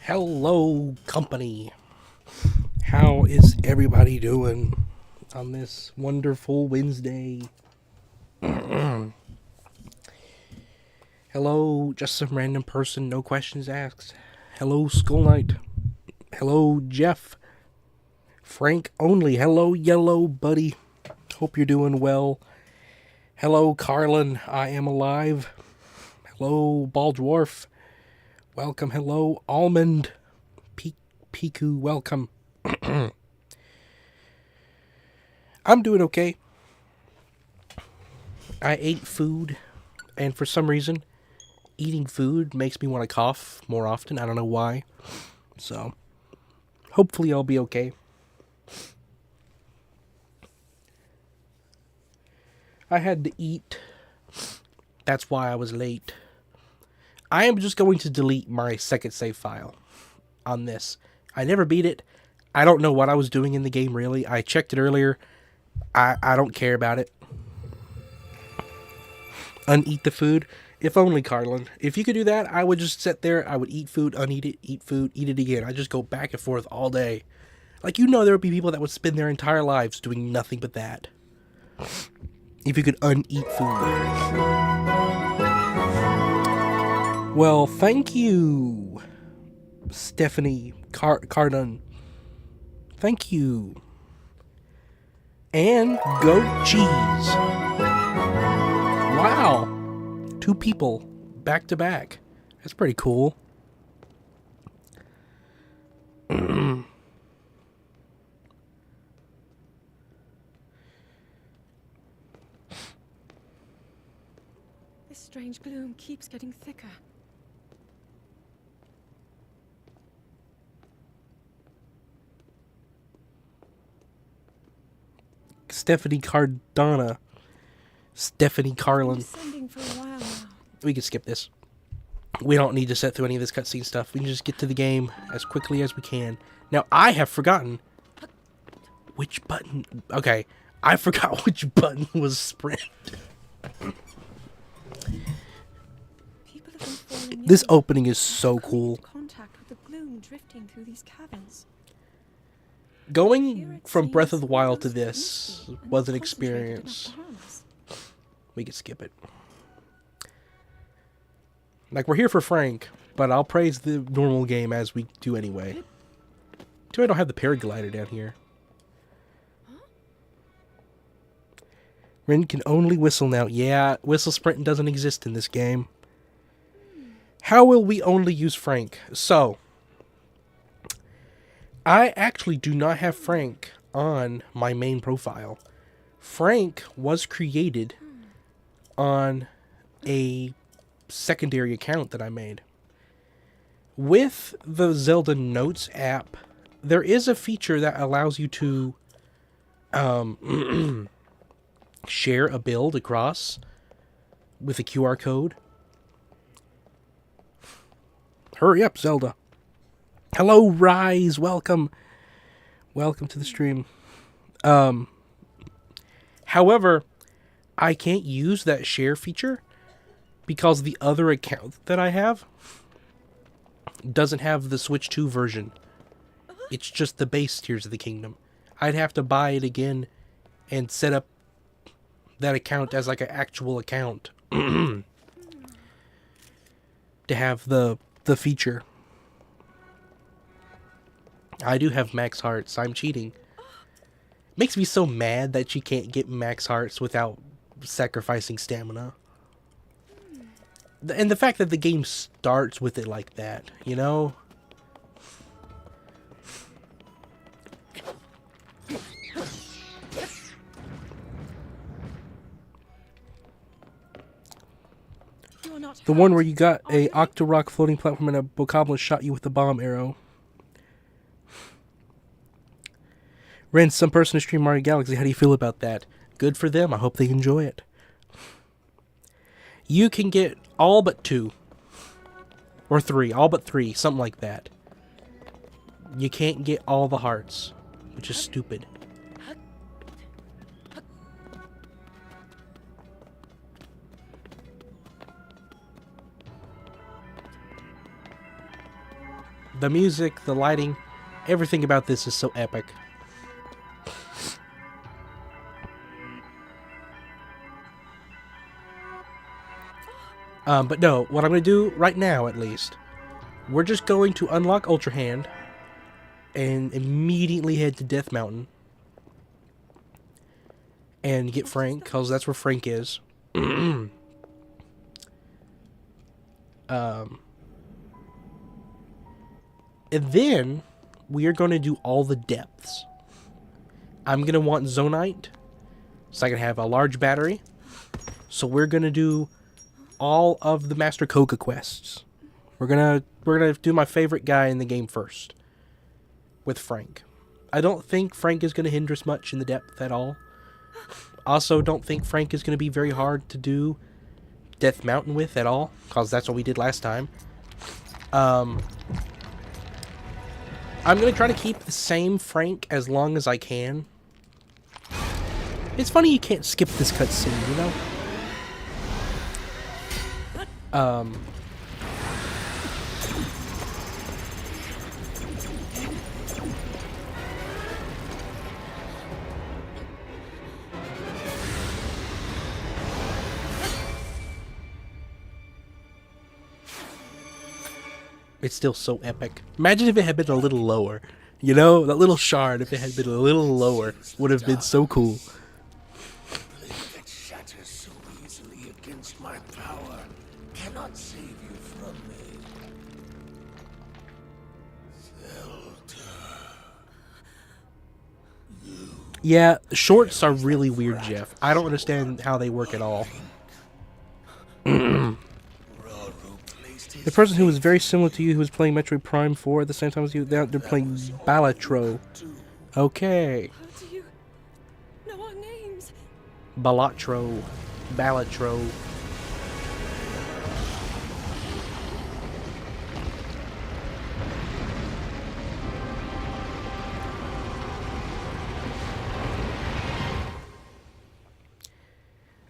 Hello, company. How is everybody doing on this wonderful Wednesday? Hello, just some random person, no questions asked. Hello, Skull Knight. Hello, Jeff. Frank only. Hello, Yellow Buddy. Hope you're doing well. Hello, Carlin. I am alive. Hello, Ball Dwarf. Welcome. Hello, Almond. Piku, welcome. I'm doing okay. I ate food, and for some reason, eating food makes me want to cough more often. I don't know why. So, hopefully, I'll be okay. I had to eat. That's why I was late. I am just going to delete my second save file on this. I never beat it. I don't know what I was doing in the game, really. I checked it earlier. I don't care about it. Uneat the food. If only, Carlin. If you could do that, I would just sit there. I would eat food, uneat it, eat food, eat it again. I just go back and forth all day. Like, there would be people that would spend their entire lives doing nothing but that. If you could uneat food. Well, thank you, Stephanie Cardon. Thank you. And goat cheese. Wow. 2 people back to back. That's pretty cool. This strange gloom keeps getting thicker. Stephanie Cardona. Stephanie Carlin. Descending for a while now. We can skip this. We don't need to sit through any of this cutscene stuff. We can just get to the game as quickly as we can. Now, I have forgotten which button... Okay, I forgot which button was sprint. People have been falling This ill. opening is so cool. Contact with the gloom drifting through these caverns. Going from Breath of the Wild to this was an experience. We could skip it. Like, we're here for Frank, but I'll praise the normal game as we do anyway. Too bad I don't have the paraglider down here. Rin can only whistle now. Yeah, whistle sprinting doesn't exist in this game. How will we only use Frank? So, I actually do not have Frank on my main profile. Frank was created on a secondary account that I made. With the Zelda Notes app, there is a feature that allows you to share a build across with a QR code. Hurry up, Zelda. Hello, Rise. Welcome. Welcome to the stream. However, I can't use that share feature because the other account that I have doesn't have the Switch 2 version. It's just the base Tears of the Kingdom. I'd have to buy it again and set up that account as like an actual account to have the feature. I do have max hearts. I'm cheating. Makes me so mad that you can't get max hearts without sacrificing stamina. And the fact that the game starts with it like that, you know? You're not The one hurt, where you got are a you? Octorok floating platform and a Bokoblin shot you with a bomb arrow. Ren, some person to stream Mario Galaxy. How do you feel about that? Good for them. I hope they enjoy it. You can get all but 2. Or 3. All but 3. Something like that. You can't get all the hearts. Which is stupid. The music, the lighting, everything about this is so epic. But no, what I'm going to do right now, at least, we're just going to unlock Ultra Hand and immediately head to Death Mountain and get Frank, because that's where Frank is. And then we are going to do all the depths. I'm going to want Zonite, so I can have a large battery. So we're going to do all of the Master Koga quests. We're gonna do my favorite guy in the game first, with Frank. I don't think Frank is gonna hinder us much in the depth at all. Also, don't think Frank is gonna be very hard to do Death Mountain with at all, cause that's what we did last time. I'm gonna try to keep the same Frank as long as I can. It's funny you can't skip this cutscene, you know? It's still so epic. Imagine if it had been a little lower. You know, that little shard, if it had been a little lower, would have been so cool. That shatters so easily against my power cannot save you from me. Yeah, shorts are really weird, Jeff. I don't understand how they work at all. The person who was very similar to you, who was playing Metroid Prime 4 at the same time as you, they're playing Balatro. Okay. How do you know our names? Balatro. Balatro.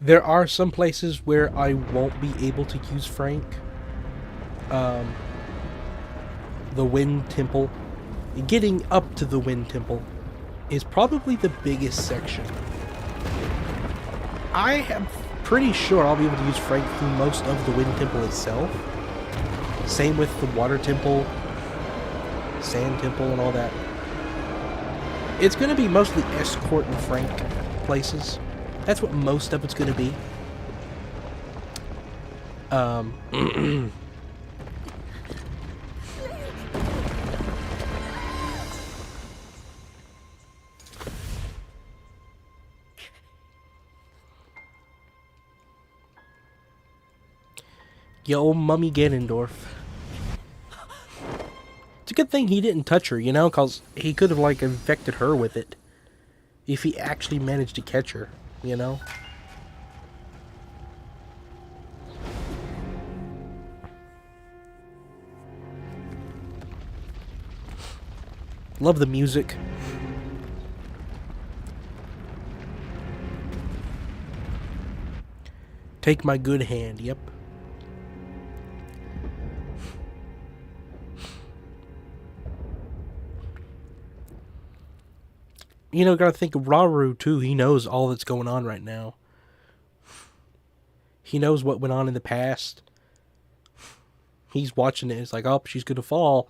There are some places where I won't be able to use Frank. The Wind Temple. Getting up to the Wind Temple is probably the biggest section. I am pretty sure I'll be able to use Frank through most of the Wind Temple itself. Same with the Water Temple, Sand Temple, and all that. It's going to be mostly Escort and Frank places. That's what most of it's going to be. Yeah, old Mummy Ganondorf. It's a good thing he didn't touch her, you know, because he could have, like, infected her with it. If he actually managed to catch her, you know? Love the music. Take my good hand, yep. You know, gotta think of Rauru, too. He knows all that's going on right now. He knows what went on in the past. He's watching it. It's like, oh, she's gonna fall.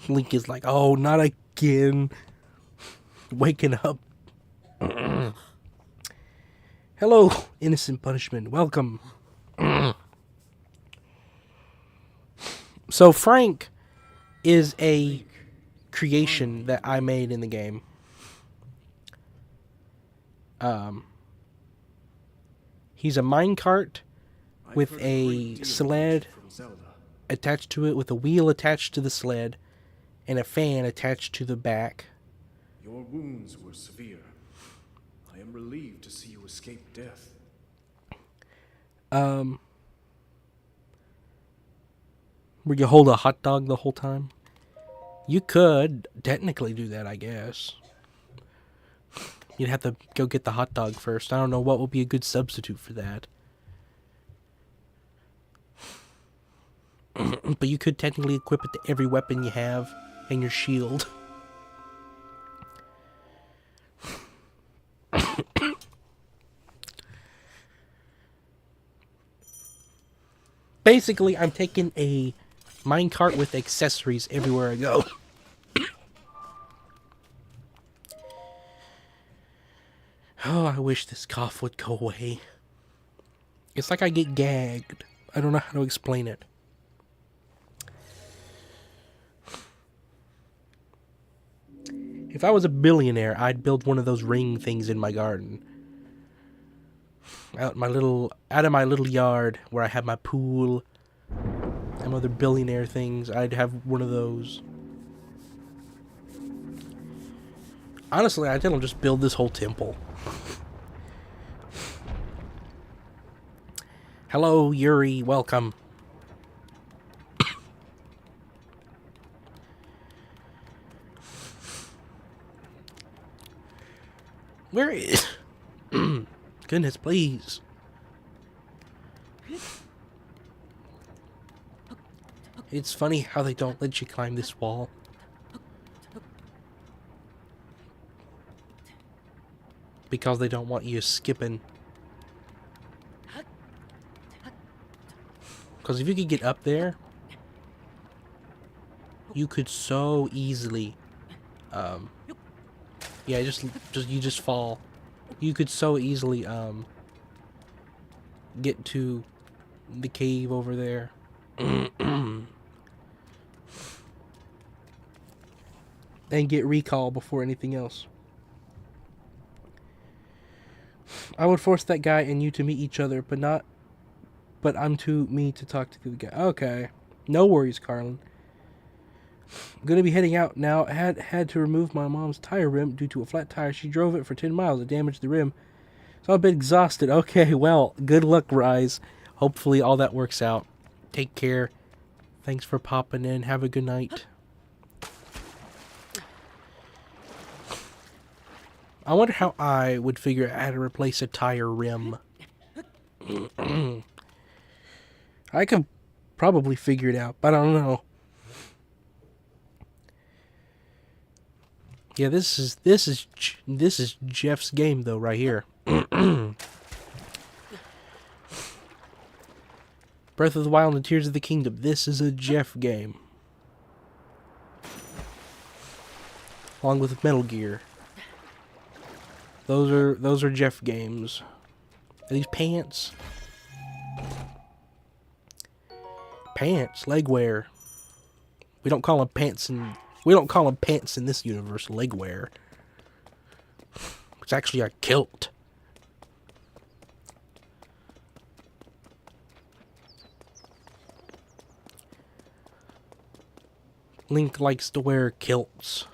Link is like, oh, not again. Waking up. Hello, innocent punishment. Welcome. So Frank is a creation that I made in the game. He's a minecart I've with heard a great deal sled from Zelda. attached to it, with a wheel attached to the sled, and a fan attached to the back. Your wounds were severe. I am relieved to see you escape death. Where you hold a hot dog the whole time? You could technically do that, I guess. You'd have to go get the hot dog first. I don't know what would be a good substitute for that. But you could technically equip it to every weapon you have and your shield. Basically, I'm taking a minecart with accessories everywhere I go. Oh, I wish this cough would go away. It's like I get gagged. I don't know how to explain it. If I was a billionaire, I'd build one of those ring things in my garden. Out of my little yard where I have my pool and other billionaire things, I'd have one of those. Honestly, I think I'll just build this whole temple. Hello, Yuri. Welcome. Where is... Goodness, please. It's funny how they don't let you climb this wall. Because they don't want you skipping. Because if you could get up there, you could so easily, yeah, you just fall. You could so easily, get to the cave over there. And get recall before anything else. I would force that guy and you to meet each other, but I'm too me to talk to the guy. Okay. No worries, Carlin. I'm gonna be heading out now. Had to remove my mom's tire rim due to a flat tire. She drove it for 10 miles. It damaged the rim. So I'm a bit exhausted. Okay, well, good luck, Rise. Hopefully all that works out. Take care. Thanks for popping in. Have a good night. I wonder how I would figure out how to replace a tire rim. I could probably figure it out, but I don't know. Yeah, this is Jeff's game though, right here. Breath of the Wild and Tears of the Kingdom. This is a Jeff game. Along with Metal Gear. Those are Jeff games. Are these pants? Pants, leg wear. We don't call them pants in this universe leg wear. It's actually a kilt. Link likes to wear kilts.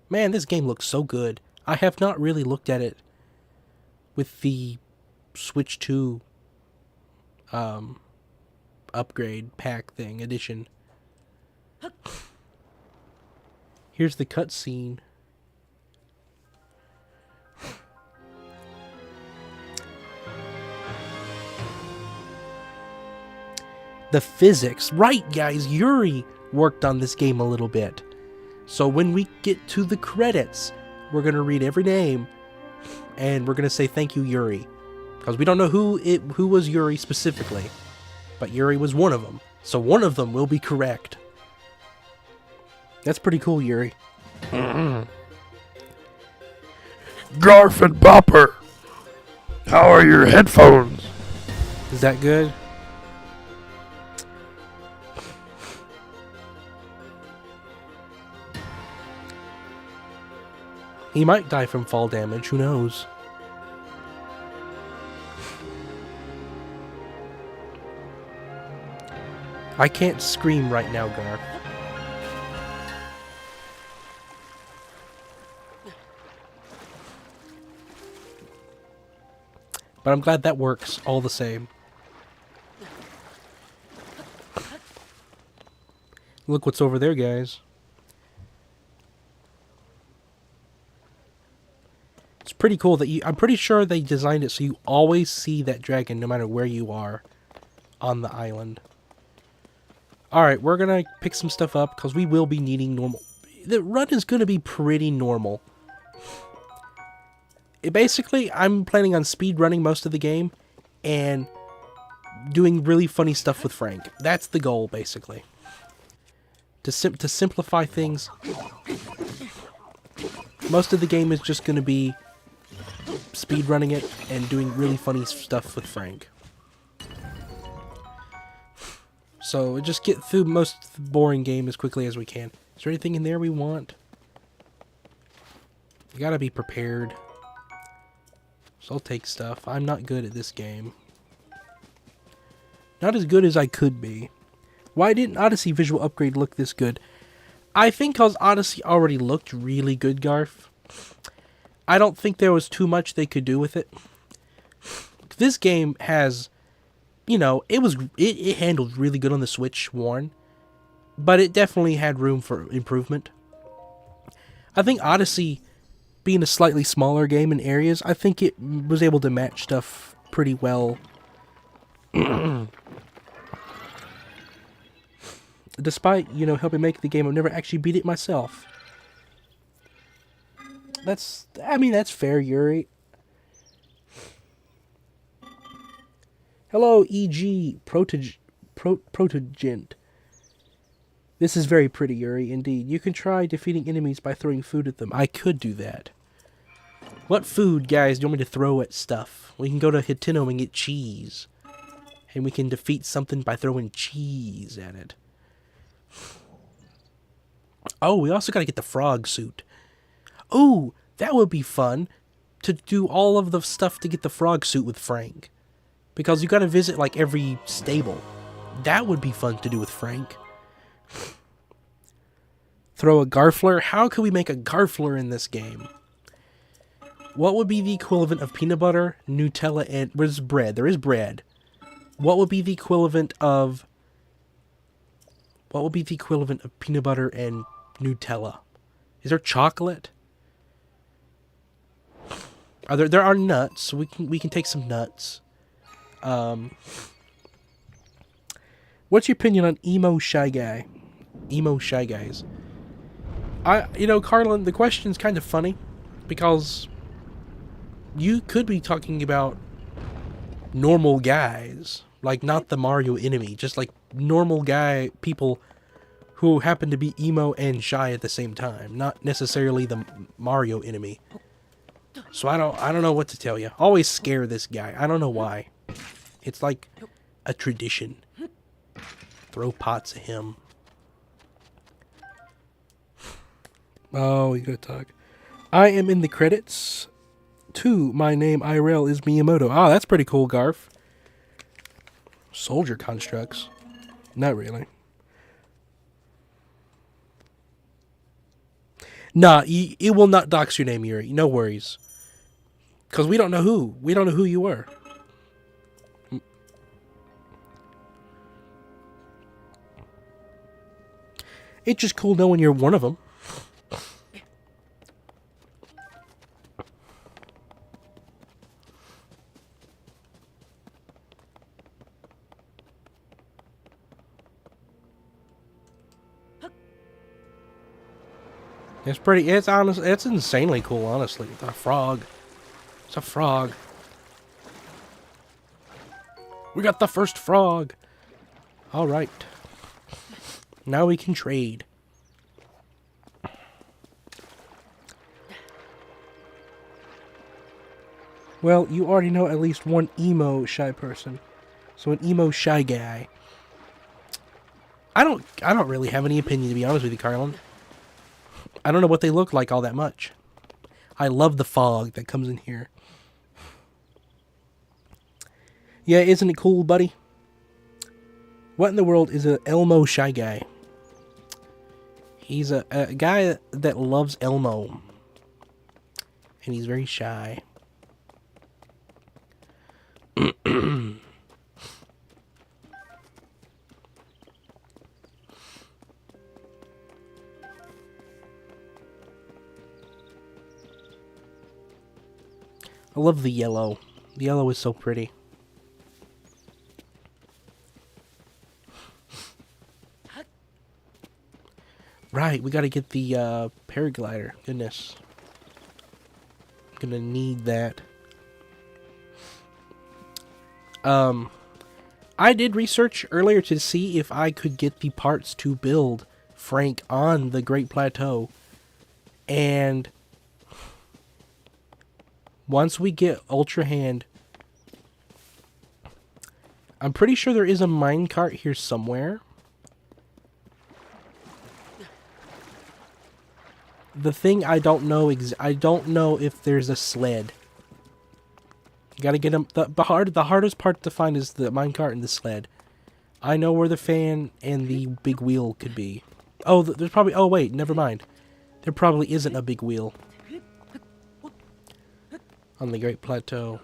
Man, this game looks so good. I have not really looked at it with the Switch 2 upgrade pack thing, edition. Here's the cutscene. The physics. Right, guys, Yuri worked on this game a little bit. So when we get to the credits, we're going to read every name, and we're going to say thank you, Yuri. Because we don't know who was Yuri specifically, but Yuri was one of them. So one of them will be correct. That's pretty cool, Yuri. Garf and Bopper, how are your headphones? Is that good? He might die from fall damage, who knows? I can't scream right now, Garth. But I'm glad that works all the same. Look what's over there, guys. It's pretty cool that I'm pretty sure they designed it so you always see that dragon no matter where you are on the island. Alright, we're gonna pick some stuff up because we will be needing normal. The run is gonna be pretty normal. Basically, I'm planning on speed running most of the game and doing really funny stuff with Frank. That's the goal, basically. To simplify things, most of the game is just going to be speed running it and doing really funny stuff with Frank. So just get through most of the boring game as quickly as we can. Is there anything in there we want? You gotta be prepared. So I'll take stuff. I'm not good at this game. Not as good as I could be. Why didn't Odyssey Visual Upgrade look this good? I think because Odyssey already looked really good, Garth. I don't think there was too much they could do with it. This game has, you know, it handled really good on the Switch, Warren. But it definitely had room for improvement. I think Odyssey, being a slightly smaller game in areas, I think it was able to match stuff pretty well. Despite, you know, helping make the game, I've never actually beat it myself. That's fair, Yuri. Hello, E.G. Protogent. This is very pretty, Yuri, indeed. You can try defeating enemies by throwing food at them. I could do that. What food, guys, do you want me to throw at stuff? We can go to Hitino and get cheese. And we can defeat something by throwing cheese at it. Oh, we also gotta get the frog suit. Oh, that would be fun. To do all of the stuff to get the frog suit with Frank. Because you gotta visit, like, every stable. That would be fun to do with Frank. Throw a Garfler? How could we make a Garfler in this game? What would be the equivalent of peanut butter, Nutella, and... Where's bread? There is bread. What would be the equivalent of... What would be the equivalent of peanut butter and Nutella? Is there chocolate? There are nuts, so we can take some nuts. What's your opinion on emo shy guy? Emo shy guys. You know, Carlin, the question's kind of funny because you could be talking about normal guys, like not the Mario enemy, just like normal guy people who happen to be emo and shy at the same time, not necessarily the Mario enemy. So I don't know what to tell you. Always scare this guy. I don't know why. It's like a tradition. Throw pots at him. Oh, you gotta talk. I am in the credits. 2. My name IRL is Miyamoto. Ah, that's pretty cool, Garf. Soldier constructs. Not really. Nah, it will not dox your name, Yuri. No worries. Because we don't know who. We don't know who you were. It's just cool knowing you're one of them. It's pretty, it's honest, it's insanely cool, honestly. It's a frog. It's a frog. We got the first frog. Alright. Now we can trade. Well, you already know at least one emo shy person. So an emo shy guy. I don't really have any opinion, to be honest with you, Carlin. I don't know what they look like all that much. I love the fog that comes in here. Yeah, isn't it cool, buddy? What in the world is an Elmo Shy Guy? He's a guy that loves Elmo. And he's very shy. I love the yellow. The yellow is so pretty. Right, we gotta get the paraglider. Goodness. I'm gonna need that. I did research earlier to see if I could get the parts to build Frank on the Great Plateau. And once we get Ultra Hand, I'm pretty sure there is a minecart here somewhere. The thing I don't know I don't know if there's a sled. You gotta get them. The hardest part to find is the minecart and the sled. I know where the fan and the big wheel could be. Oh, there's probably. Oh wait, never mind. There probably isn't a big wheel on the Great Plateau.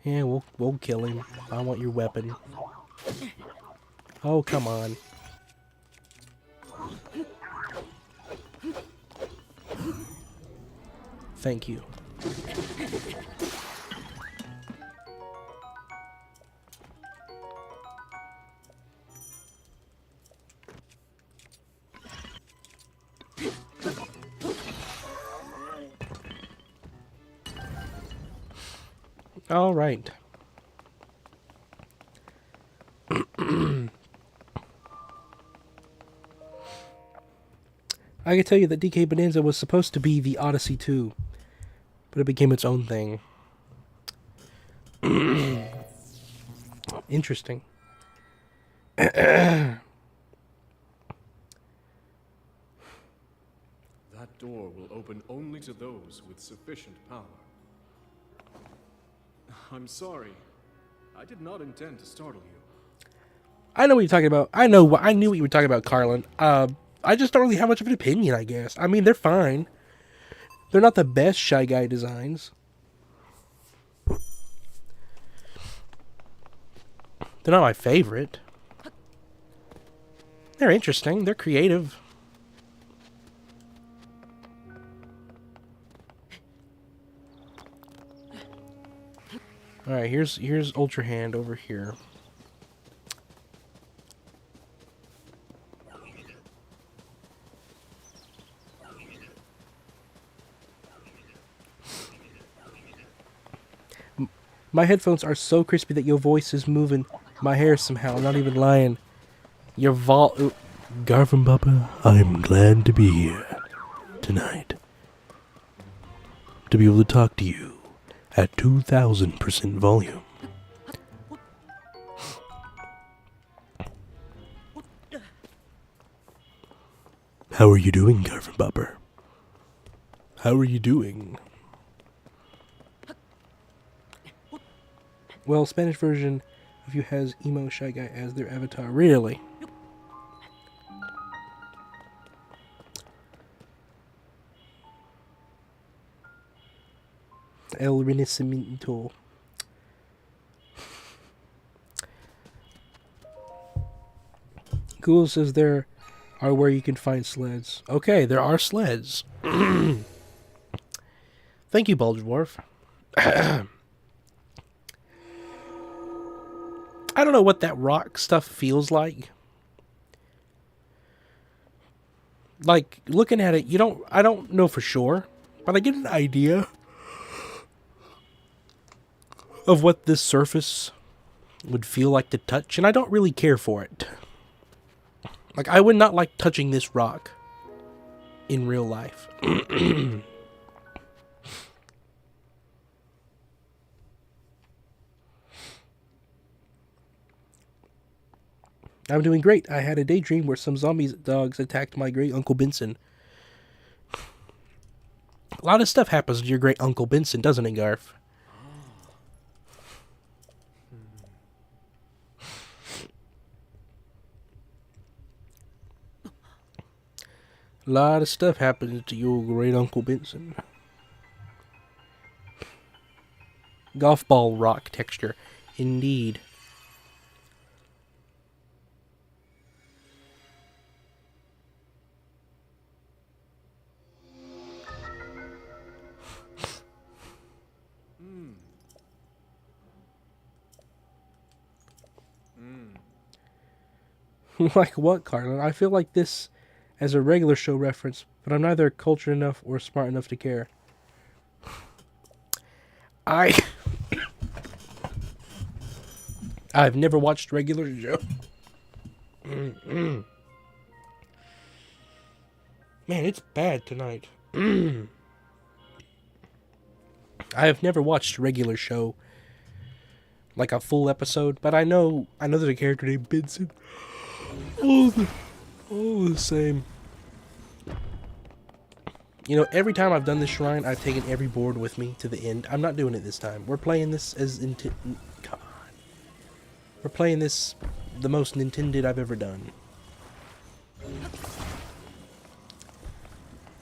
Yeah, we'll kill him. I want your weapon. Oh, come on. Thank you. All right. I can tell you that DK Bonanza was supposed to be the Odyssey 2, but it became its own thing. Interesting. That door will open only to those with sufficient power. I'm sorry. I did not intend to startle you. I know what you're talking about. I knew what you were talking about, Carlin. I just don't really have much of an opinion, I guess. I mean, they're fine. They're not the best Shy Guy designs. They're not my favorite. They're interesting. They're creative. Alright, here's Ultra Hand over here. My headphones are so crispy that your voice is moving my hair somehow. I'm not even lying. Your Garvin Bubba, I'm glad to be here tonight. To be able to talk to you at 2,000% volume. How are you doing, Garvin Bubber? How are you doing? Well, Spanish version of you has Emo Shy Guy as their avatar. Really? El Renacimiento. Google says there are where you can find sleds. Okay, there are sleds. Thank you, Bulge Dwarf. I don't know what that rock stuff feels like. Like, looking at it, I don't know for sure, but I get an idea of what this surface would feel like to touch, and I don't really care for it. Like, I would not like touching this rock in real life. I'm doing great. I had a daydream where some zombies dogs attacked my great Uncle Benson. A lot of stuff happens to your great Uncle Benson, doesn't it, Garf? A lot of stuff happens to your great Uncle Benson. Golf ball rock texture. Indeed. Like what, Carlin? I feel like this as a regular show reference, but I'm neither cultured enough or smart enough to care. I've never watched regular show. Man, it's bad tonight. I have never watched regular show, like a full episode, but I know there's a character named Benson. All the same. You know, every time I've done this shrine, I've taken every board with me to the end. I'm not doing it this time. We're playing this as come on. We're playing this the most intended I've ever done.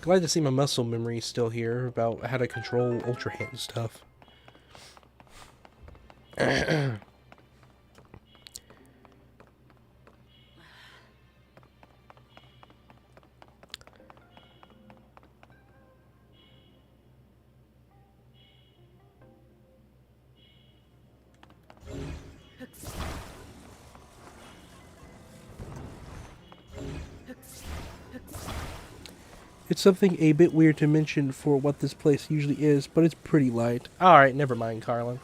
Glad to see my muscle memory still here about how to control Ultra Hand stuff. It's something a bit weird to mention for what this place usually is, but it's pretty light. Alright, never mind, Carlin.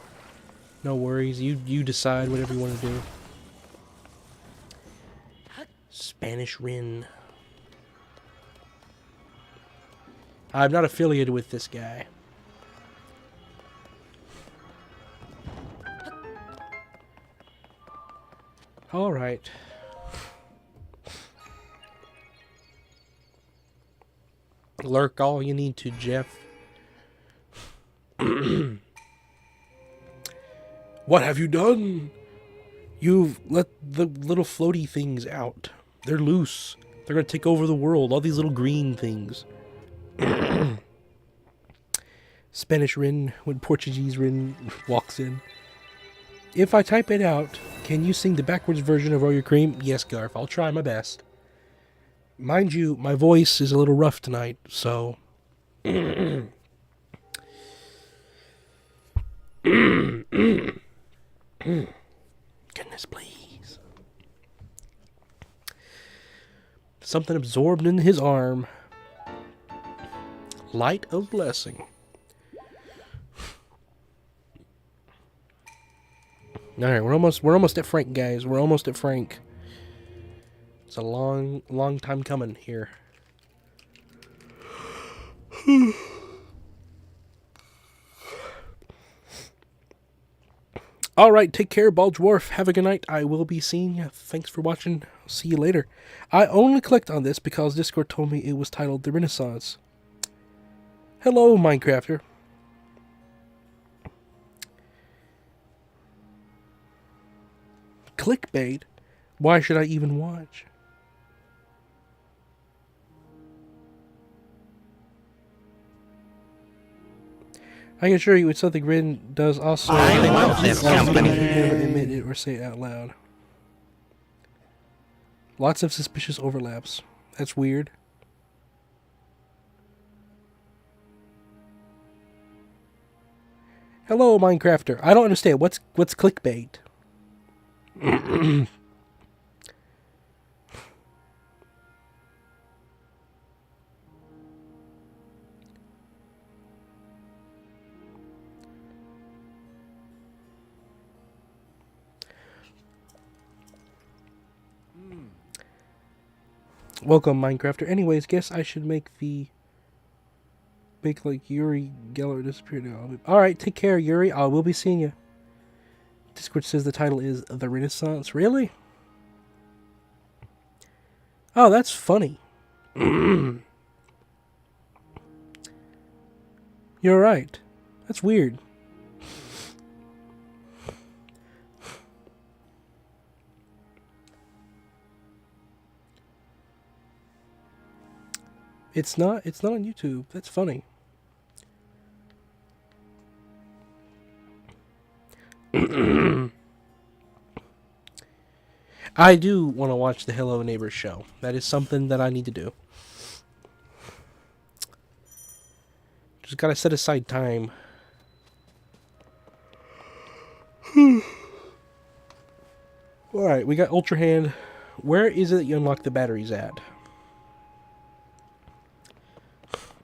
No worries, you decide whatever you want to do. Spanish Rin. I'm not affiliated with this guy. Alright. Lurk all you need to, Jeff. What have you done? You've let the little floaty things out. They're loose. They're gonna take over the world. All these little green things. Spanish Rin when Portuguese Rin walks in. If I type it out, can you sing the backwards version of All Your Cream? Yes, Garf. I'll try my best. Mind you, my voice is a little rough tonight, so... Goodness, please. Something absorbed in his arm. Light of blessing. Alright, we're almost at Frank, guys. We're almost at Frank. It's a long time coming here. Alright, take care, Bald Dwarf. Have a good night. I will be seeing you. Thanks for watching. See you later. I only clicked on this because Discord told me it was titled The Renaissance. Hello, Minecrafter. Clickbait? Why should I even watch? I can assure you it's something Rin does also. I love this company. Never admit it or say it out loud. Lots of suspicious overlaps. That's weird. Hello, Minecrafter. I don't understand. What's clickbait? Welcome, Minecrafter. Anyways, guess I should make like Yuri Geller disappear now. Alright, take care, Yuri. I will be seeing you. Discord says the title is The Renaissance. Really? Oh, that's funny. You're right. That's weird. It's not on YouTube. That's funny. I do want to watch the Hello Neighbors show. That is something that I need to do. Just gotta set aside time. Alright, we got Ultra Hand. Where is it that you unlock the batteries at?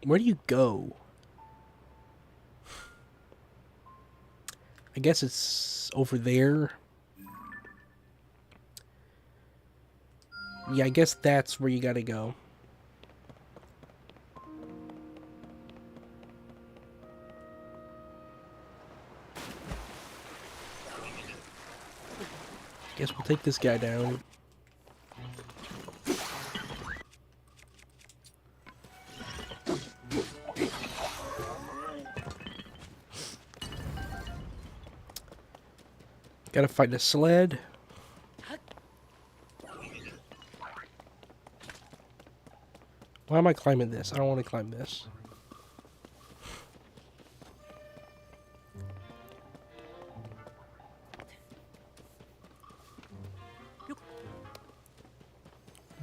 Where do you go? I guess it's over there. Yeah, I guess that's where you gotta go. Guess we'll take this guy down. Gotta find a sled. Why am I climbing this? I don't want to climb this.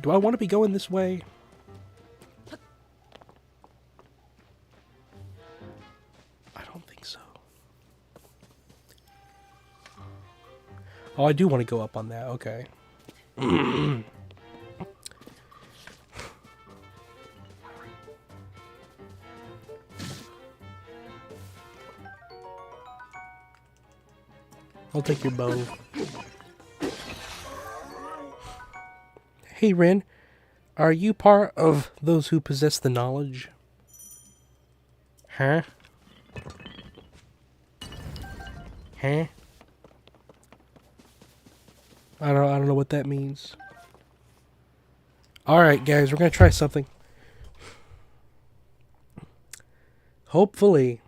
Do I want to be going this way? I don't think so. Oh, I do want to go up on that. Okay. I'll take your bow. Hey, Ren. Are you part of those who possess the knowledge? Huh? Huh? I don't know what that means. Alright, guys, we're gonna try something. Hopefully.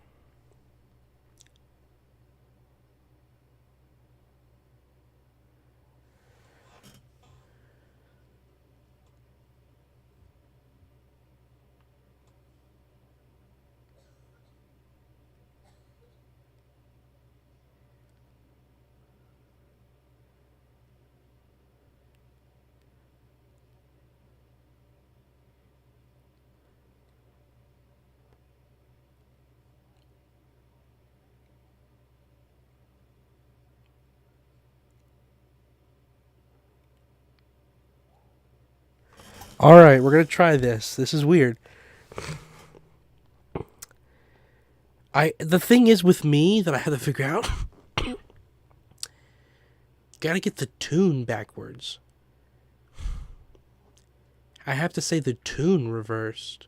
Alright, we're gonna try this. This is weird. The thing is with me that I had to figure out, gotta get the tune backwards. I have to say the tune reversed.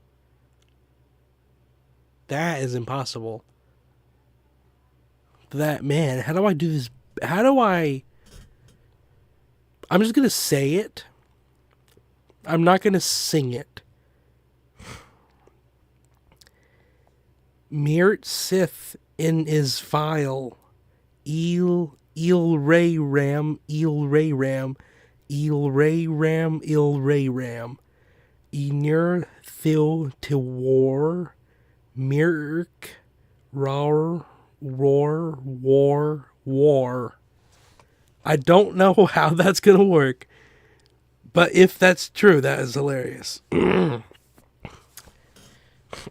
That is impossible. Man, how do I do this? I'm just gonna say it. I'm not gonna sing it. Mirt Sith in his file. Il Ray Ram. Enir Thil Tiwar. Mirk Rar War. I don't know how that's gonna work. But if that's true, that is hilarious. I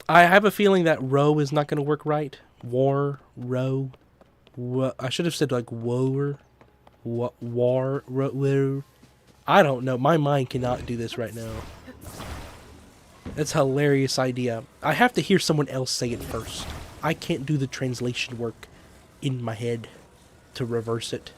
have a feeling that row is not going to work right. Row. I should have said like woer. I don't know. My mind cannot do this right now. That's a hilarious idea. I have to hear someone else say it first. I can't do the translation work in my head to reverse it.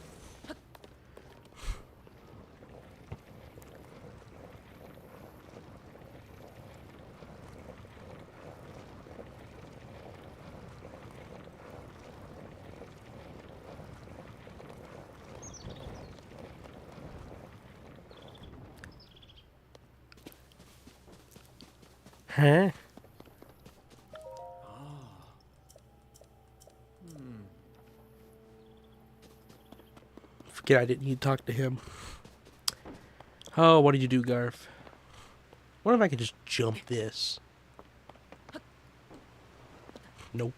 Huh? Kid, I didn't need to talk to him. Oh, what did you do, Garf? What if I could just jump this? Nope.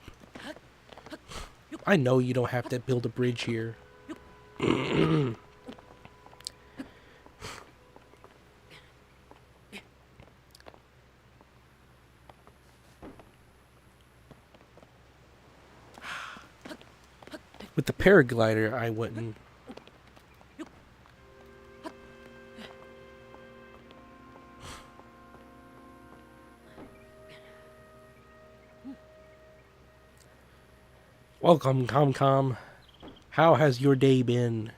I know you don't have to build a bridge here. With the paraglider, I wouldn't. Welcome, ComCom. How has your day been?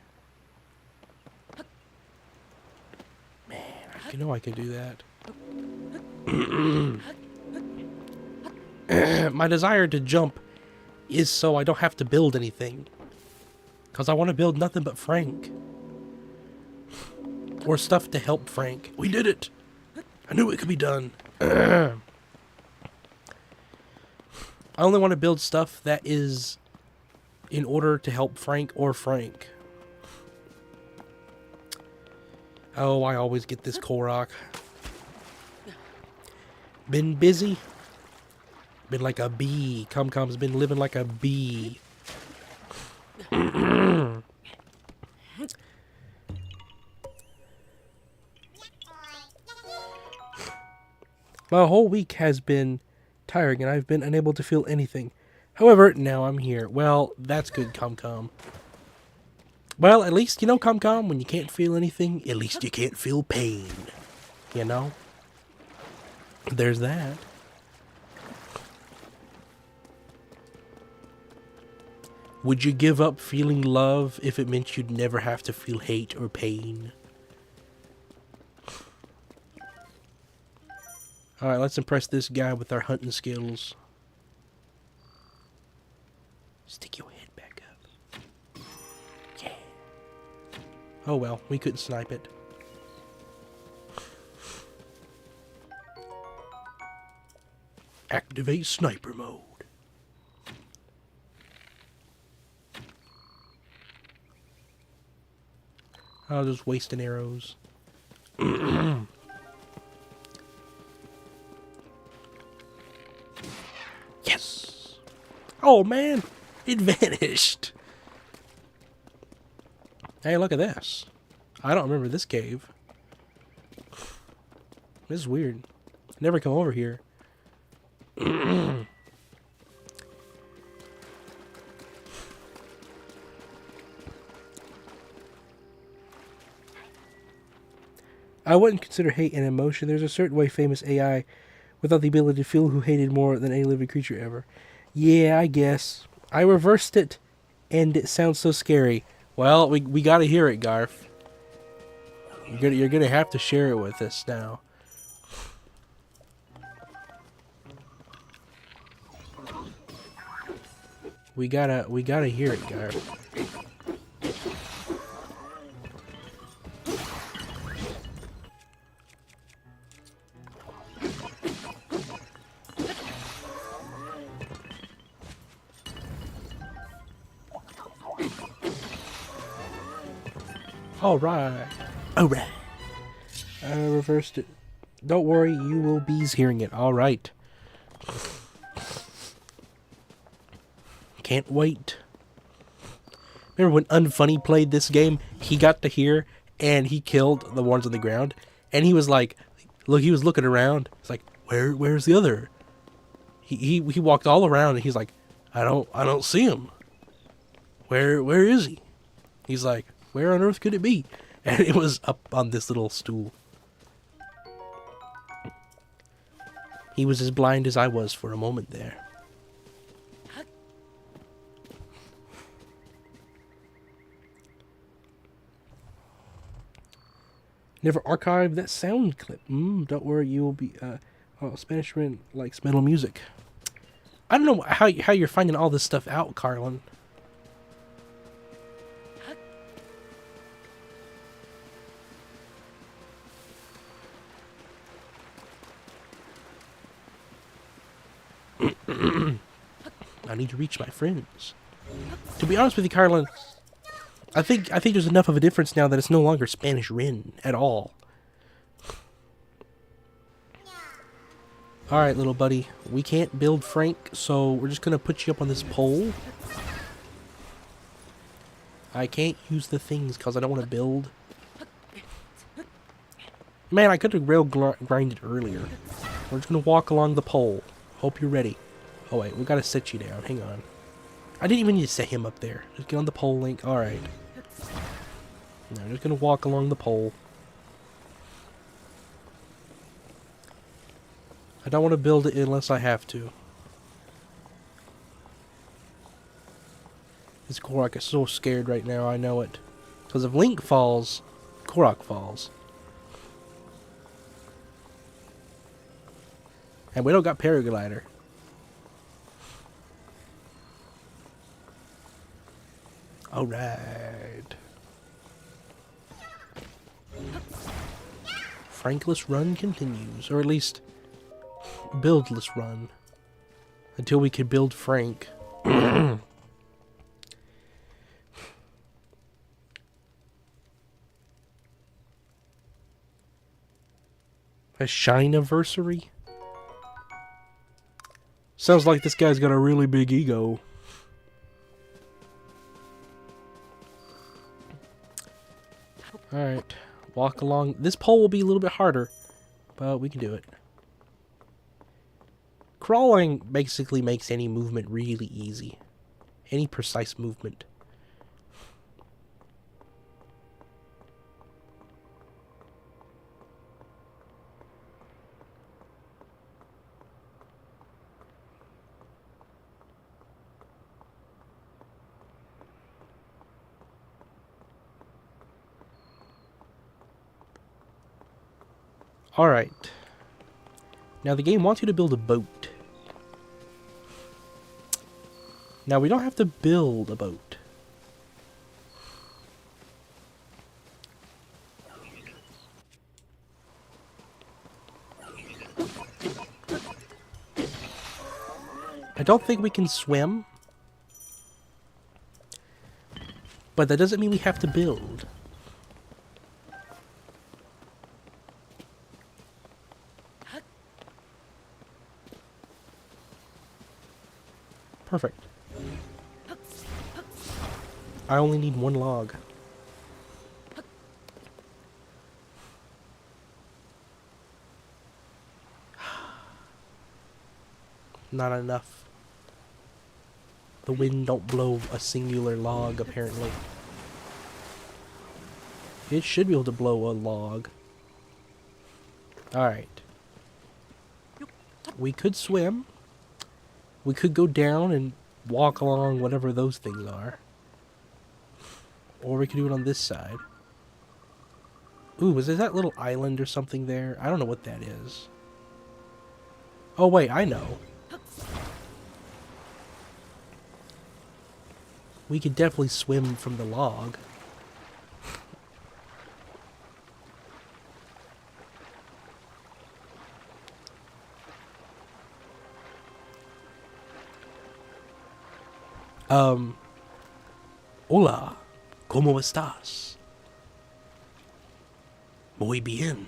Man, I know I can do that. My desire to jump is so I don't have to build anything. Because I want to build nothing but Frank. Or stuff to help Frank. We did it! I knew it could be done. I only want to build stuff that is in order to help Frank or Frank. Oh, I always get this Korok. Been busy? Been like a bee. ComCom's been living like a bee. My whole week has been tiring and I've been unable to feel anything. However, now I'm here. Well, that's good, ComCom. Well, at least, you know, ComCom, when you can't feel anything, at least you can't feel pain. You know? There's that. Would you give up feeling love if it meant you'd never have to feel hate or pain? Alright, let's impress this guy with our hunting skills. Stick your head back up. Yeah. Oh well, we couldn't snipe it. Activate sniper mode. I'll just wasting arrows. Yes! Oh man! It vanished! Hey, look at this. I don't remember this cave. This is weird. Never come over here. I wouldn't consider hate an emotion. There's a certain way famous AI without the ability to feel who hated more than any living creature ever. Yeah, I guess. I reversed it, and it sounds so scary. Well, we gotta hear it, Garf. You're gonna have to share it with us now. We gotta hear it, Garf. Alright. Alright. I reversed it. Don't worry, you will be hearing it. Alright. Can't wait. Remember when Unfunny played this game? He got to hear and he killed the ones on the ground. And he was like, look, he was looking around. It's like, where's the other? He walked all around and he's like, I don't see him. Where is he? He's like, where on earth could it be? And it was up on this little stool. He was as blind as I was for a moment there. Never archived that sound clip. Don't worry, you will be. Spanish man likes metal music. I don't know how you're finding all this stuff out, Carlin. I need to reach my friends. To be honest with you, Carlin, I think there's enough of a difference now that it's no longer Spanish Rin at all. Alright, little buddy. We can't build Frank, so we're just gonna put you up on this pole. I can't use the things because I don't want to build. Man, I could have rail grinded earlier. We're just gonna walk along the pole. Hope you're ready. Oh wait, we gotta set you down. Hang on. I didn't even need to set him up there. Just get on the pole link. Alright. Now, I'm just gonna walk along the pole. I don't want to build it unless I have to. This Korok is so scared right now, I know it. Because if Link falls, Korok falls. And we don't got Paraglider. Alright. Frankless run continues. Or at least, buildless run. Until we can build Frank. A Shine-iversary? Sounds like this guy's got a really big ego. Alright. Walk along. This pole will be a little bit harder, but we can do it. Crawling basically makes any movement really easy. Any precise movement. Alright. Now the game wants you to build a boat. Now we don't have to build a boat. I don't think we can swim. But that doesn't mean we have to build. Perfect. I only need one log. Not enough. The wind don't blow a singular log, apparently. It should be able to blow a log. Alright. We could swim. We could go down and walk along whatever those things are. Or we could do it on this side. Ooh, is there that little island or something there? I don't know what that is. Oh wait, I know. We could definitely swim from the log. Hola, ¿cómo estás? Muy bien.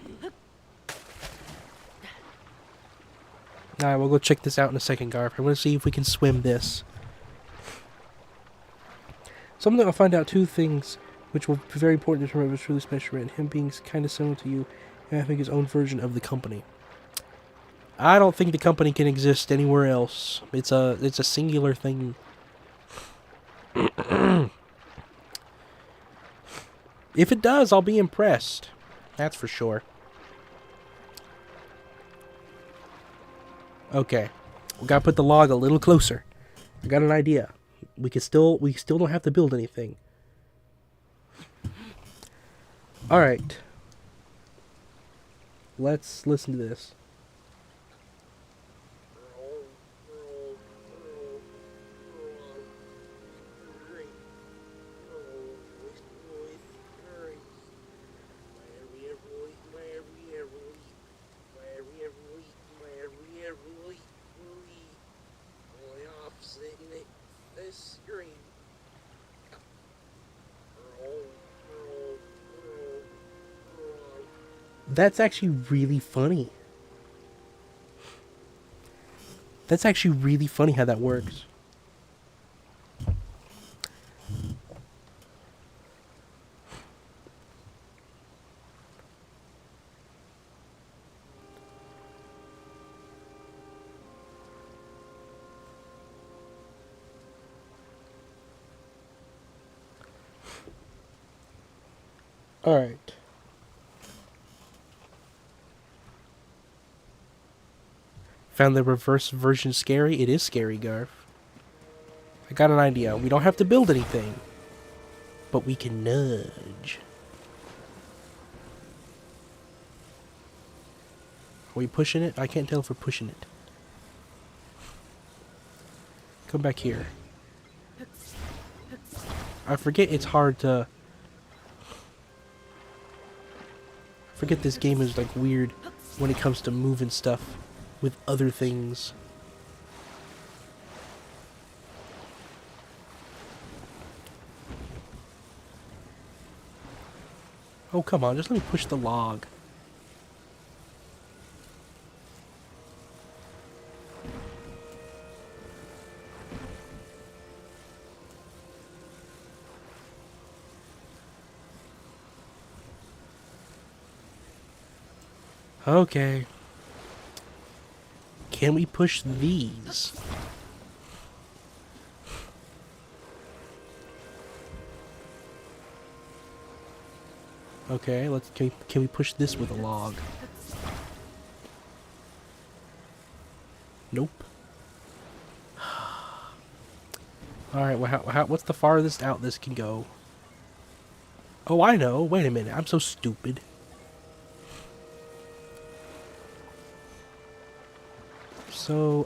Alright, we'll go check this out in a second, Garf. I'm going to see if we can swim this. Something I'll find out two things, which will be very important to determine if it's truly special, and him being kind of similar to you, and having his own version of the company. I don't think the company can exist anywhere else. It's a singular thing. If it does, I'll be impressed. That's for sure. Okay. We gotta put the log a little closer. I got an idea. We still don't have to build anything. Alright. Let's listen to this. That's actually really funny. That's actually really funny how that works. All right. Found the reverse version scary? It is scary, Garf. I got an idea. We don't have to build anything, but we can nudge. Are we pushing it? I can't tell if we're pushing it. Come back here. I forget it's hard to... I forget this game is like weird when it comes to moving stuff with other things. Oh, come on, just let me push the log. Okay. Can we push these? Okay, let's can we push this with a log? Nope. All right, well, what's the farthest out this can go? Oh, I know. Wait a minute. I'm so stupid.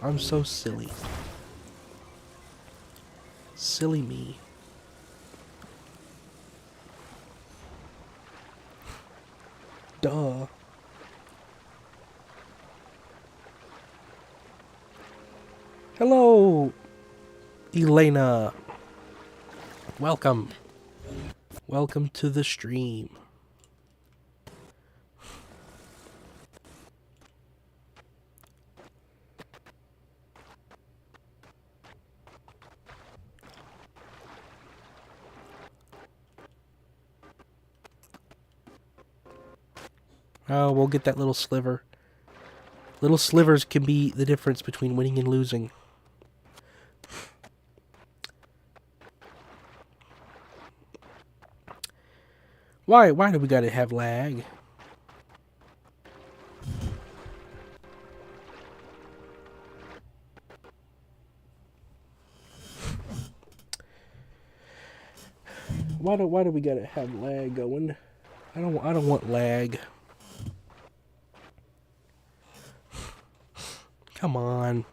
I'm so silly. Silly me. Duh. Hello, Elena. Welcome. Welcome to the stream. Oh, we'll get that little sliver. Little slivers can be the difference between winning and losing. Why do we gotta have lag? Why do we gotta have lag going? I don't want lag. Come on.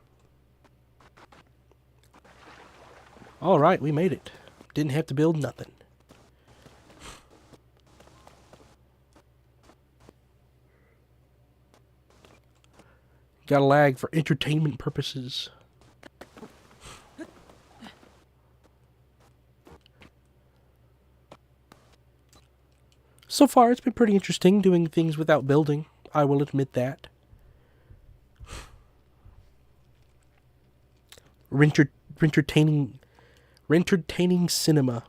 All right, we made it. Didn't have to build nothing. Got a lag for entertainment purposes. So far, it's been pretty interesting doing things without building. I will admit that. Rentertaining cinema.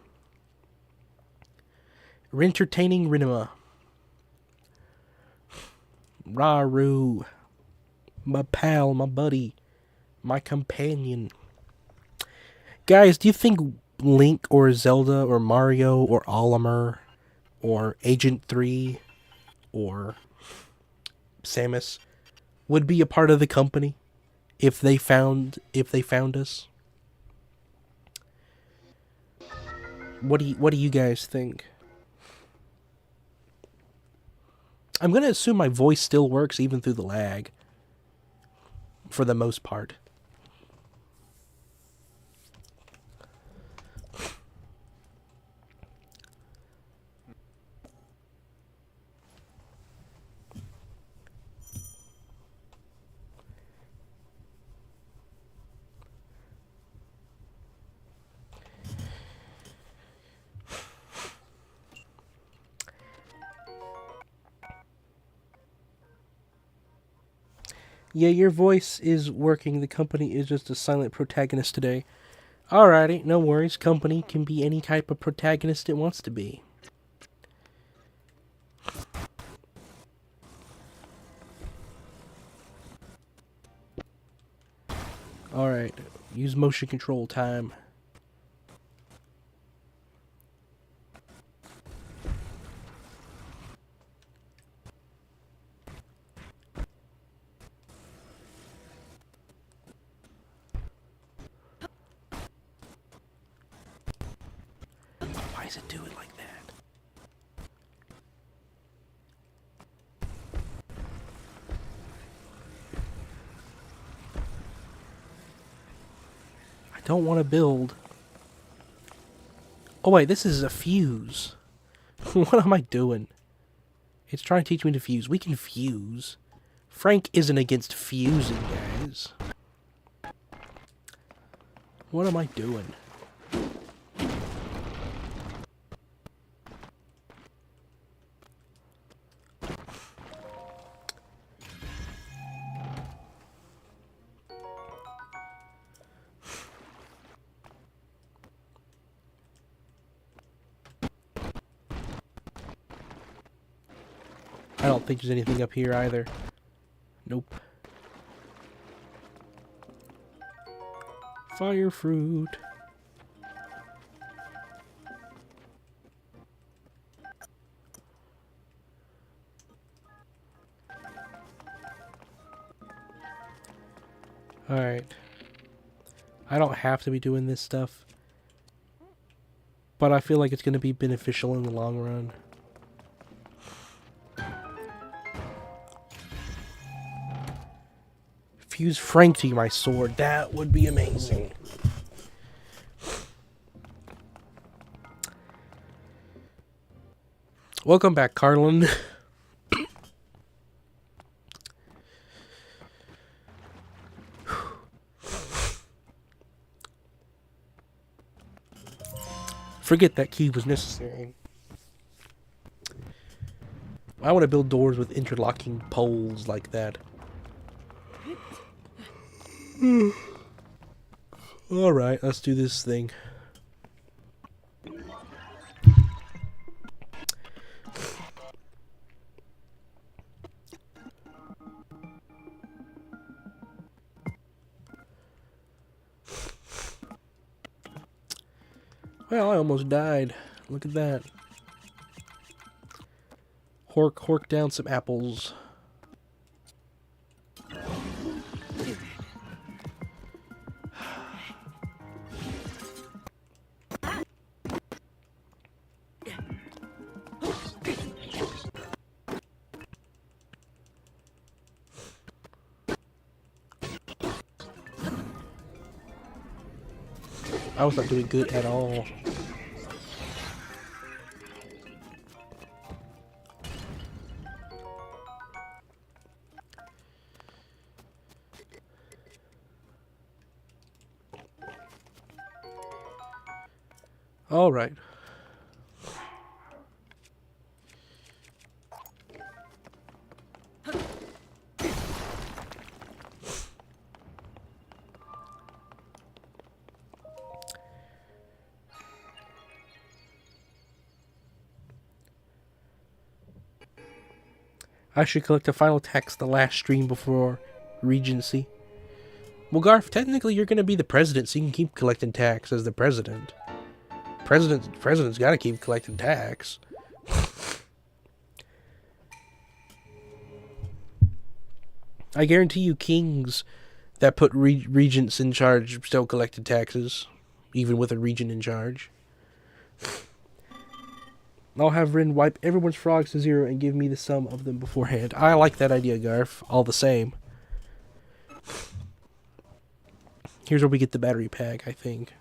Rentertaining Rinema. Raru. My pal, my buddy, my companion. Guys, do you think Link or Zelda or Mario or Olimar or Agent 3 or Samus would be a part of the company if they found us? What do you guys think? I'm going to assume my voice still works even through the lag. For the most part. Yeah, your voice is working. The company is just a silent protagonist today. Alrighty, no worries. Company can be any type of protagonist it wants to be. Alright, use motion control time. Why does it do it like that? I don't want to build. Oh wait, this is a fuse. What am I doing? It's trying to teach me to fuse. We can fuse. Frank isn't against fusing, guys. What am I doing? I don't think there's anything up here either. Nope. Fire fruit. Alright. I don't have to be doing this stuff, but I feel like it's going to be beneficial in the long run. Fuse Frank to my sword. That would be amazing. Welcome back, Carlin. Forget that key was necessary. I want to build doors with interlocking poles like that. Alright, let's do this thing. Well, I almost died. Look at that. Hork down some apples. I was not doing good at all. All right. I should collect a final tax the last stream before Regency. Well, Garth, technically you're going to be the president, so you can keep collecting tax as the president. President's got to keep collecting tax. I guarantee you kings that put regents in charge still collected taxes, even with a regent in charge. I'll have Rin wipe everyone's frogs to zero and give me the sum of them beforehand. I like that idea, Garf. All the same. Here's where we get the battery pack, I think.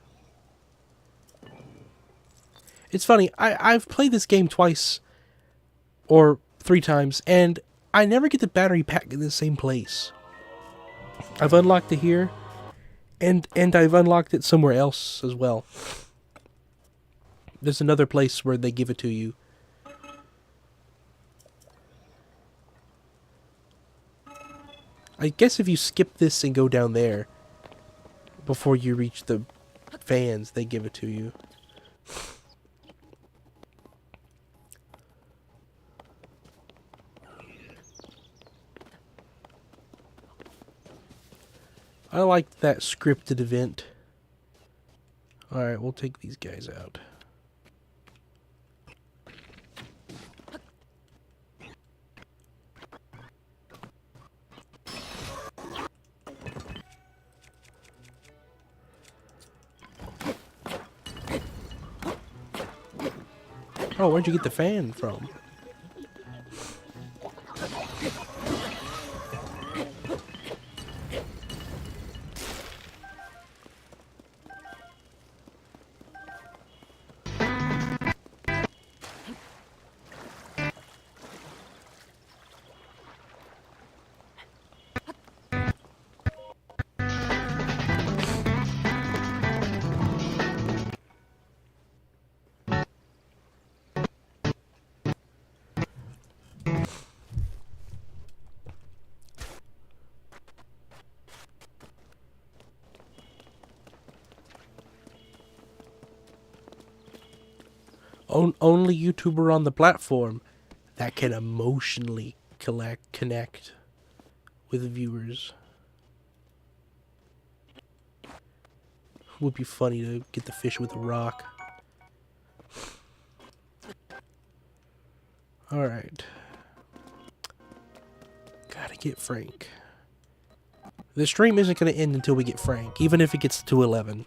It's funny, I've played this game twice, or 3 times, and I never get the battery pack in the same place. I've unlocked it here, and I've unlocked it somewhere else as well. There's another place where they give it to you. I guess if you skip this and go down there before you reach the fans, they give it to you. I like that scripted event. Alright, we'll take these guys out. Oh, where'd you get the fan from? Only YouTuber on the platform that can emotionally connect with viewers. Would be funny to get the fish with a rock. Alright. Gotta get Frank. The stream isn't gonna end until we get Frank, even if it gets to 11.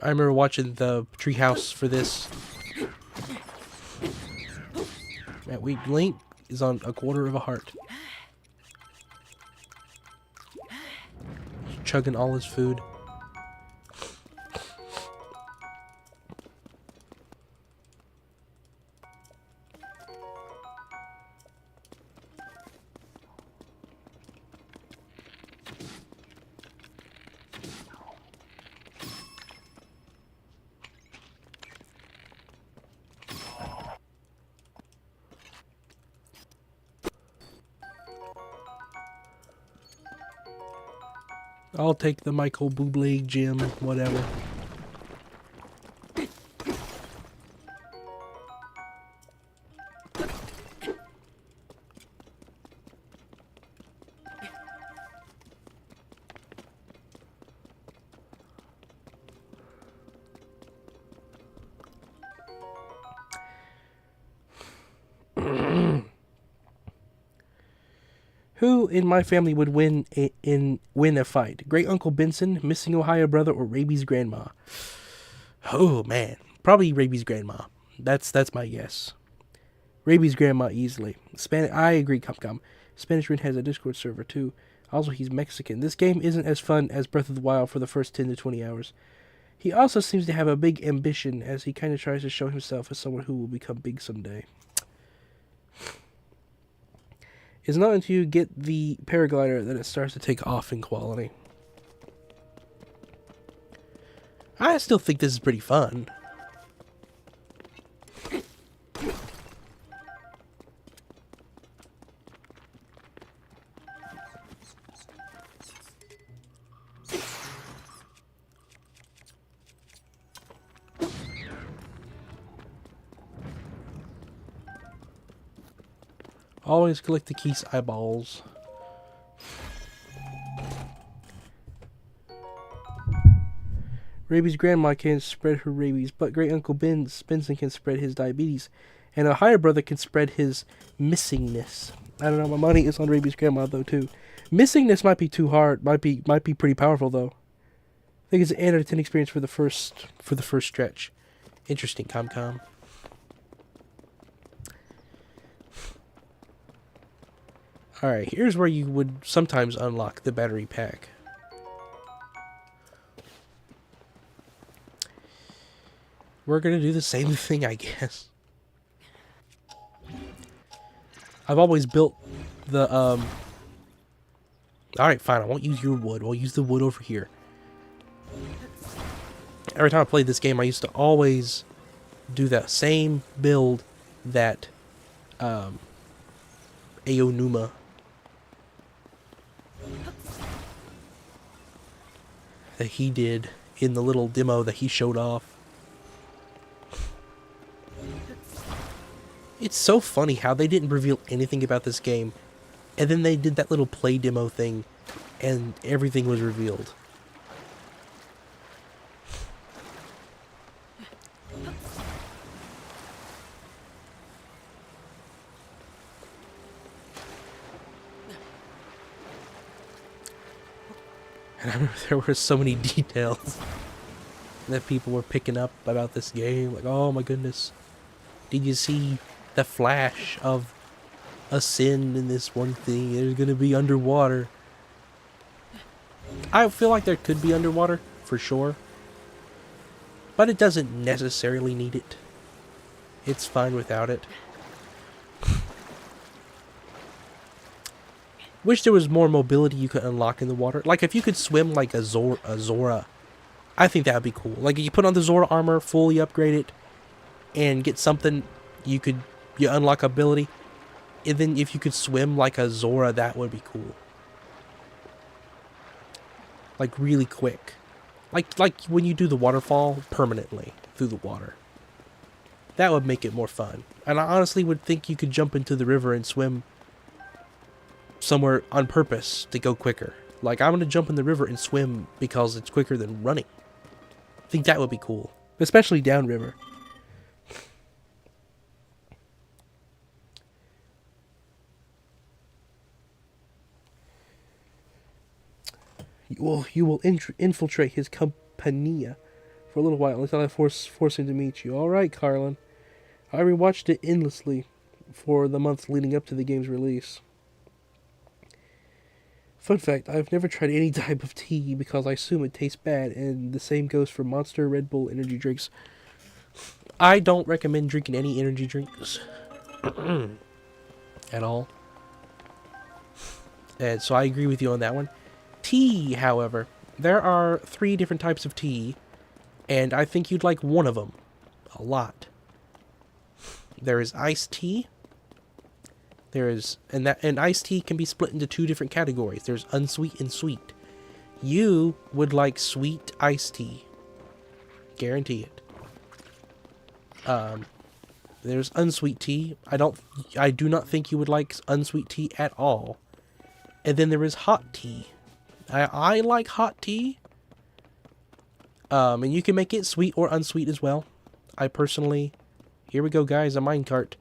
I remember watching the treehouse for this. Man, Link is on a quarter of a heart. Chugging all his food. I'll take the Michael Bublé gym, whatever. Who in my family would win a fight? Great Uncle Benson, missing Ohio brother, or Raby's grandma? Oh man, probably Raby's grandma. That's my guess. Raby's grandma easily. I agree, Capcom. Spanish Rin has a Discord server too. Also, he's Mexican. This game isn't as fun as Breath of the Wild for the first 10 to 20 hours. He also seems to have a big ambition, as he kind of tries to show himself as someone who will become big someday. It's not until you get the paraglider that it starts to take off in quality. I still think this is pretty fun. Always collect the Keith's eyeballs. Raby's grandma can spread her rabies, but Great Uncle Benson can spread his diabetes, and a higher brother can spread his missingness. I don't know. My money is on Raby's grandma though too. Missingness might be too hard. Might be pretty powerful though. I think it's an 8 out of 10 experience for the first stretch. Interesting, Comcom. Alright, here's where you would sometimes unlock the battery pack. We're gonna do the same thing, I guess. I've always built the, Alright, fine, I won't use your wood. We'll use the wood over here. Every time I played this game, I used to always do the same build that Aonuma that he did in the little demo that he showed off. It's so funny how they didn't reveal anything about this game, and then they did that little play demo thing, and everything was revealed. And I remember there were so many details that people were picking up about this game. Like, oh my goodness, did you see the flash of a sin in this one thing? There's gonna be underwater. I feel like there could be underwater, for sure. But it doesn't necessarily need it. It's fine without it. Wish there was more mobility you could unlock in the water. Like if you could swim like a Zora, I think that would be cool. Like you put on the Zora armor, fully upgrade it, and get something you unlock ability. And then if you could swim like a Zora, that would be cool. Like really quick. Like when you do the waterfall permanently through the water. That would make it more fun. And I honestly would think you could jump into the river and swim somewhere on purpose to go quicker. Like I'm gonna jump in the river and swim because it's quicker than running. I think that would be cool. Especially downriver. You will infiltrate his compania for a little while until I force him to meet you. Alright, Carlin. I rewatched it endlessly for the months leading up to the game's release. Fun fact, I've never tried any type of tea because I assume it tastes bad, and the same goes for Monster, Red Bull, energy drinks. I don't recommend drinking any energy drinks at all. And so I agree with you on that one. Tea, however, there are 3 different types of tea, and I think you'd like one of them a lot. There is iced tea. And iced tea can be split into 2 different categories. There's unsweet and sweet. You would like sweet iced tea. Guarantee it. There's unsweet tea. I do not think you would like unsweet tea at all. And then there is hot tea. I like hot tea. And you can make it sweet or unsweet as well. I personally... Here we go, guys, a minecart.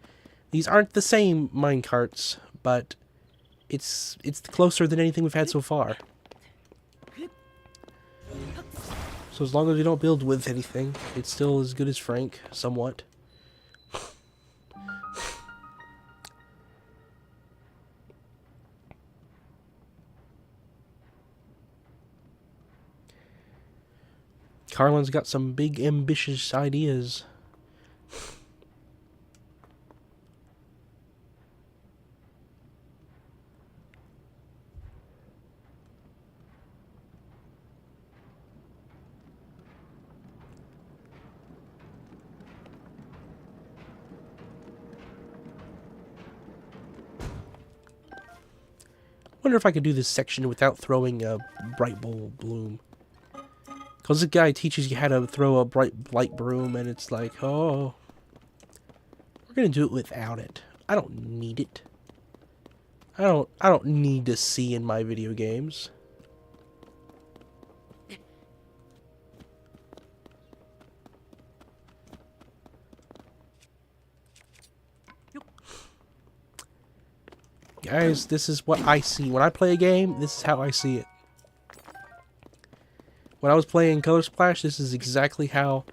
These aren't the same minecarts, but it's closer than anything we've had so far. So as long as we don't build with anything, it's still as good as Frank, somewhat. Carlin's got some big ambitious ideas. Wonder if I could do this section without throwing a bright bulb bloom. Because this guy teaches you how to throw a bright light broom, and it's like, oh, we're gonna do it without it. I don't need it. I don't need to see in my video games. Guys, this is what I see. When I play a game, this is how I see it. When I was playing Color Splash, this is exactly how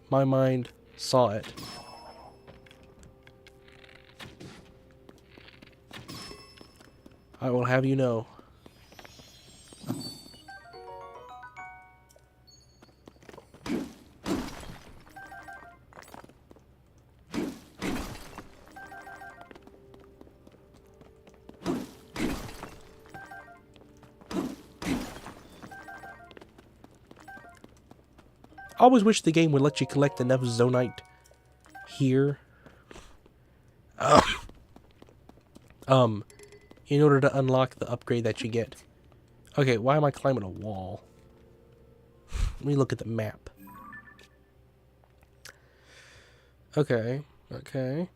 my mind saw it. I will have you know. I always wish the game would let you collect enough Zonite here. In order to unlock the upgrade that you get. Okay, why am I climbing a wall? Let me look at the map. Okay, okay.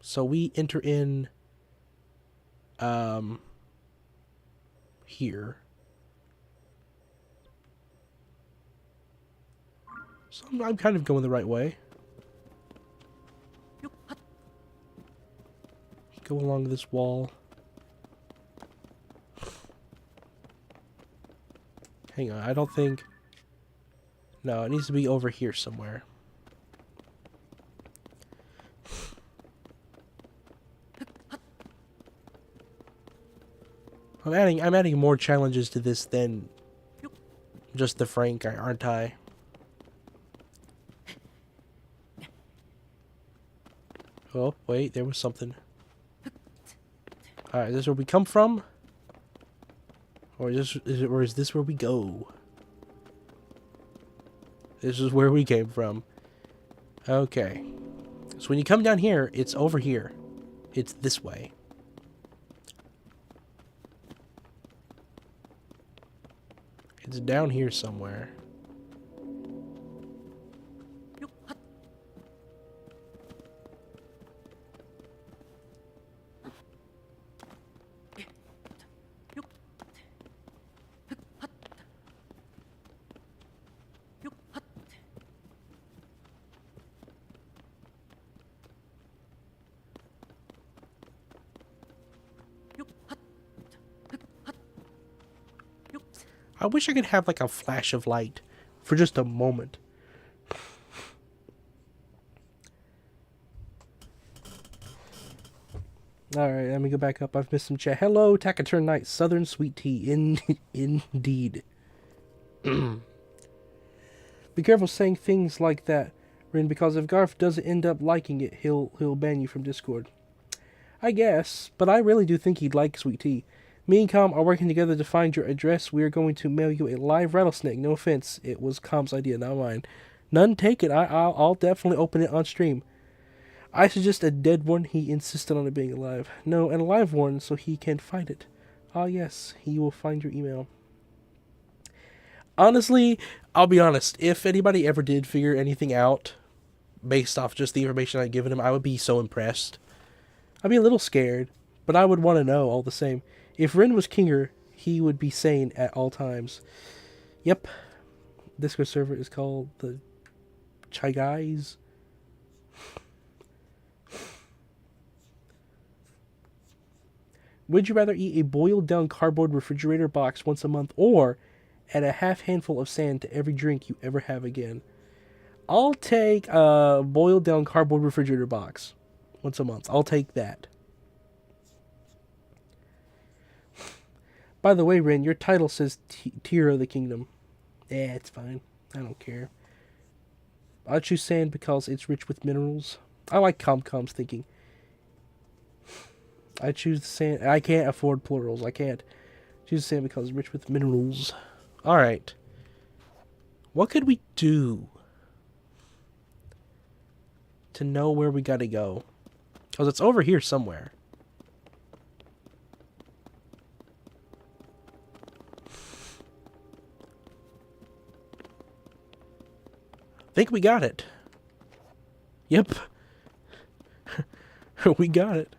So we enter in here. So I'm kind of going the right way. Go along this wall. Hang on, I don't think... No, it needs to be over here somewhere. I'm adding more challenges to this than just the Frank, aren't I? Oh, wait, there was something. Alright, is this where we come from? Or is this where we go? This is where we came from. Okay. So when you come down here, it's over here. It's this way. It's down here somewhere. I wish I could have like a flash of light for just a moment. Alright, let me go back up. I've missed some chat. Hello, Takaturn Knight, Southern Sweet Tea. Indeed. Be careful saying things like that, Rin, because if Garf doesn't end up liking it, he'll ban you from Discord. I guess, but I really do think he'd like Sweet Tea. Me and Com are working together to find your address. We are going to mail you a live rattlesnake. No offense, it was Com's idea, not mine. None taken. I'll definitely open it on stream. I suggest a dead one. He insisted on it being alive. No, an alive one so he can find it. Ah, yes, he will find your email. Honestly, I'll be honest. If anybody ever did figure anything out based off just the information I'd given him, I would be so impressed. I'd be a little scared, but I would want to know all the same. If Rin was Kinger, he would be sane at all times. Yep. Discord server is called the Chai Guys. Would you rather eat a boiled down cardboard refrigerator box once a month or add a half handful of sand to every drink you ever have again? I'll take a boiled down cardboard refrigerator box once a month. I'll take that. By the way, Rin, your title says Tear of the Kingdom. Yeah, it's fine. I don't care. I choose sand because it's rich with minerals. I like Comcom's thinking. I choose the sand. I can't afford plurals. I can't choose sand because it's rich with minerals. Alright. What could we do to know where we gotta go? Because it's over here somewhere. Think we got it. Yep. We got it.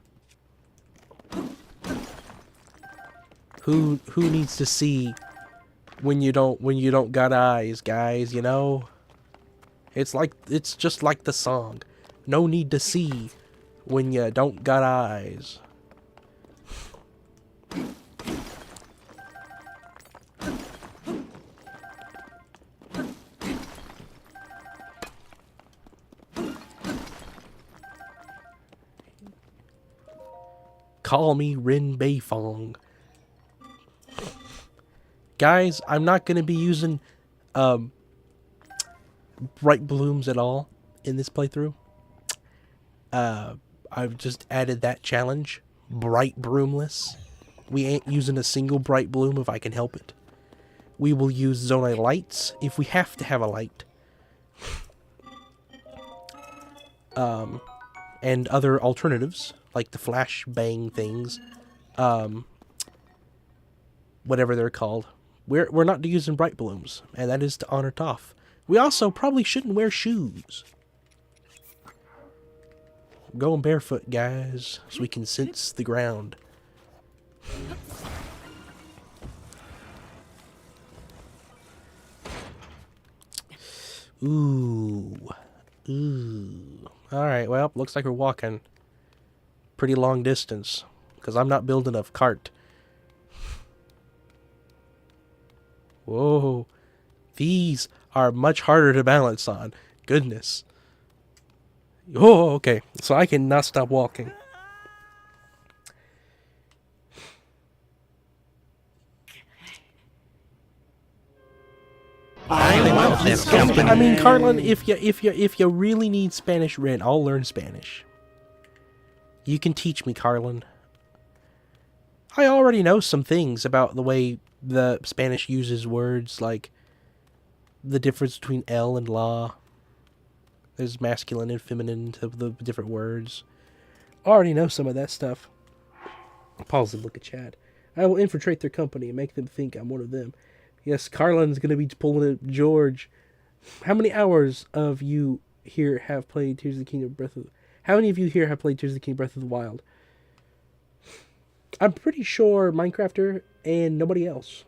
Who needs to see when you don't got eyes, guys, you know? It's just like the song. No need to see when you don't got eyes. Call me Rin Beifong. Guys, I'm not going to be using bright blooms at all in this playthrough. I've just added that challenge. Bright broomless. We ain't using a single bright bloom if I can help it. We will use Zonai lights if we have to have a light. and other alternatives like the flashbang things, whatever they're called. We're not using bright blooms, and that is to honor Toph. We also probably shouldn't wear shoes. Going barefoot, guys, so we can sense the ground. Ooh. Alright, well, looks like we're walking pretty long distance, because I'm not building a cart. Whoa. These are much harder to balance on. Goodness. Oh, okay. So I cannot stop walking. I mean, Carlin, if you really need Spanish Ren, I'll learn Spanish. You can teach me, Carlin. I already know some things about the way the Spanish uses words, like the difference between el and la. There's masculine and feminine to the different words. I already know some of that stuff. Pause and look at chat. I will infiltrate their company and make them think I'm one of them. Yes, Carlin's going to be pulling it. George, how many hours of you here have played Tears of the Kingdom Breath of... How many of you here have played Tears of the Kingdom Breath of the Wild? I'm pretty sure Minecrafter and nobody else.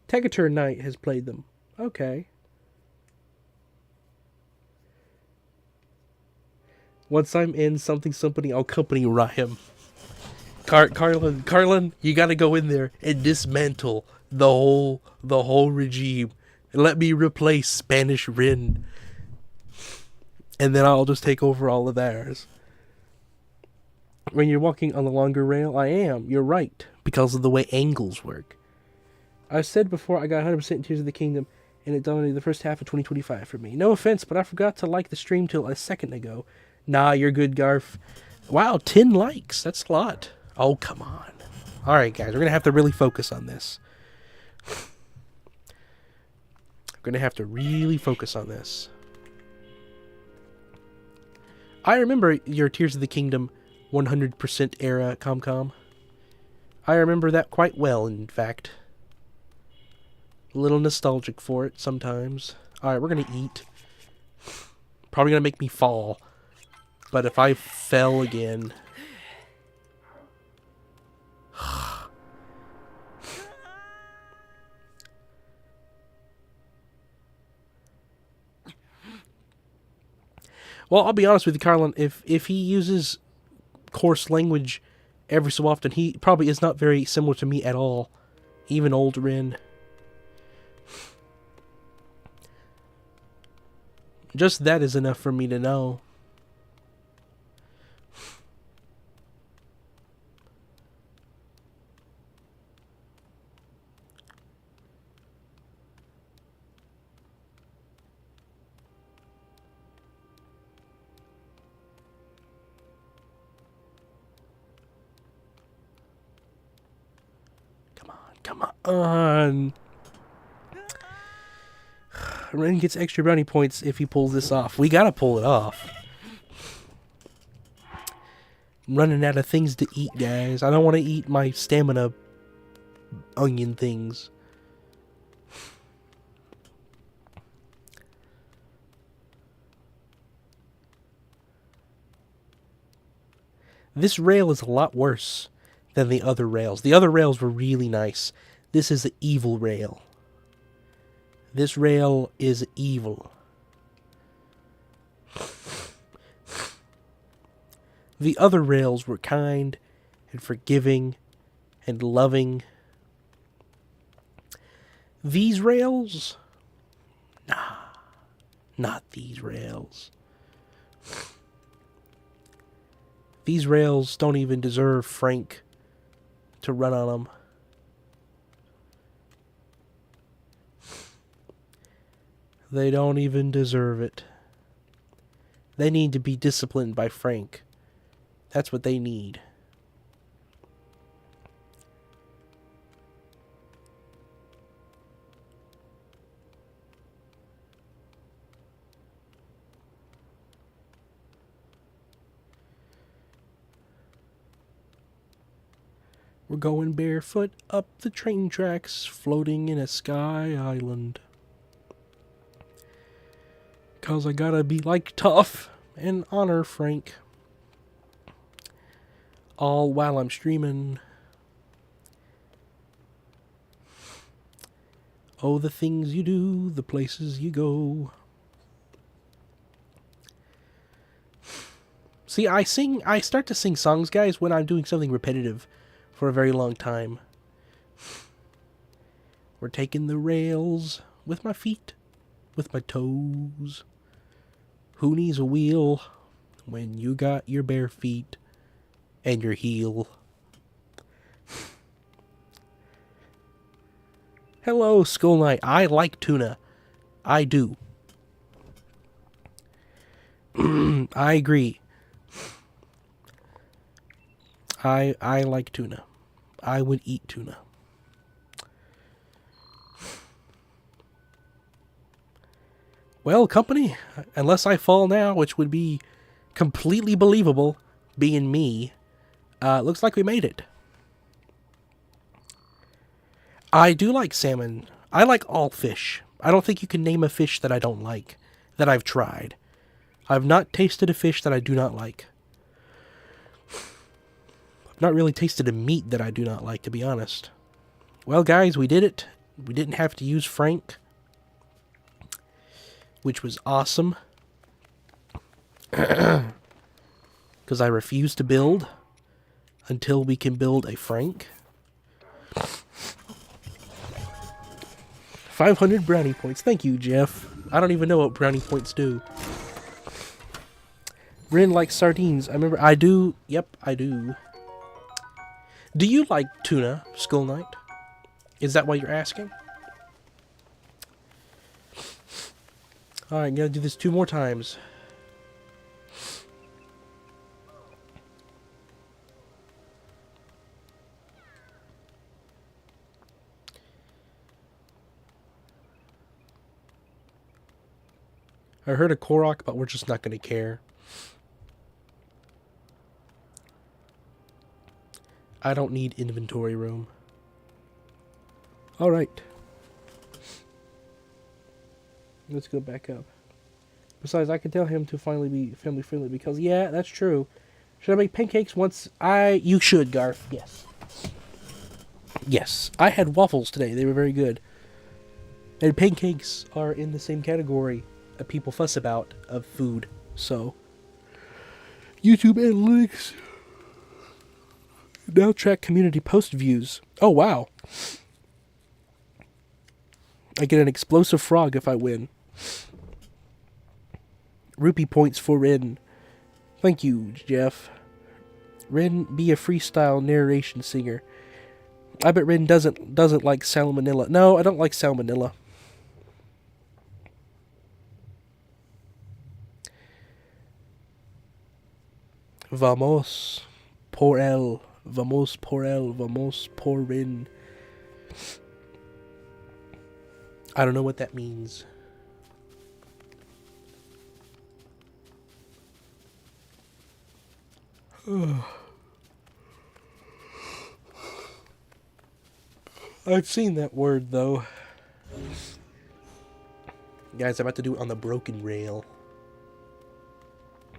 Tegatur Knight has played them. Okay. Once I'm in something, I'll company Rhyme. Carlin, you gotta go in there and dismantle the whole regime. And let me replace Spanish Rin. And then I'll just take over all of theirs. When you're walking on the longer rail, I am. You're right. Because of the way angles work. I said before I got 100% in Tears of the Kingdom, and it dominated the first half of 2025 for me. No offense, but I forgot to like the stream till a second ago. Nah, you're good, Garf. Wow, 10 likes. That's a lot. Oh, come on. Alright, guys, we're going to have to really focus on this. We're going to have to really focus on this. I remember your Tears of the Kingdom 100% era, Comcom. I remember that quite well, in fact. A little nostalgic for it sometimes. Alright, we're going to eat. Probably going to make me fall. But if I fell again... Well, I'll be honest with you, Carlin. If he uses coarse language every so often, he probably is not very similar to me at all. Even old Rin. Just that is enough for me to know. Come on. Ren gets extra brownie points if he pulls this off. We gotta pull it off. I'm running out of things to eat, guys. I don't want to eat my stamina onion things. This rail is a lot worse than the other rails. The other rails were really nice. This is an evil rail. This rail is evil. The other rails were kind and forgiving and loving. These rails? Nah, not these rails. These rails don't even deserve Frank to run on them. They don't even deserve it. They need to be disciplined by Frank. That's what they need. We're going barefoot up the train tracks, floating in a sky island. 'Cause I gotta be like tough and honor Frank. All while I'm streaming. Oh, the things you do, the places you go. See, I start to sing songs, guys, when I'm doing something repetitive for a very long time. We're taking the rails with my feet, with my toes. Who needs a wheel when you got your bare feet and your heel? Hello, Skull Knight. I like tuna. I do. I agree. I like tuna. I would eat tuna. Well, company, unless I fall now, which would be completely believable, being me, looks like we made it. I do like salmon. I like all fish. I don't think you can name a fish that I don't like, that I've tried. I've not tasted a fish that I do not like. I've not really tasted a meat that I do not like, to be honest. Well, guys, we did it. We didn't have to use Frank, which was awesome. Because I refuse to build until we can build a Frank. 500 brownie points. Thank you, Jeff. I don't even know what brownie points do. Rin likes sardines. I remember. I do. Yep, I do. Do you like tuna, Skull Knight? Is that why you're asking? Alright, gotta do this 2 more times. I heard a Korok, but we're just not gonna care. I don't need inventory room. Alright. Let's go back up. Besides, I can tell him to finally be family friendly because, yeah, that's true. Should I make pancakes once? You should, Garth. Yes. Yes. I had waffles today. They were very good. And pancakes are in the same category that people fuss about of food. So, YouTube analytics. Now track community post views. Oh, wow. I get an explosive frog if I win. Rupee points for Rin. Thank you, Jeff. Rin, be a freestyle narration singer. I bet Rin doesn't like salmonella. No, I don't like salmonella. Vamos por él. Vamos por él. Vamos por Rin. I don't know what that means. I've seen that word, though. Guys, I'm about to do it on the broken rail.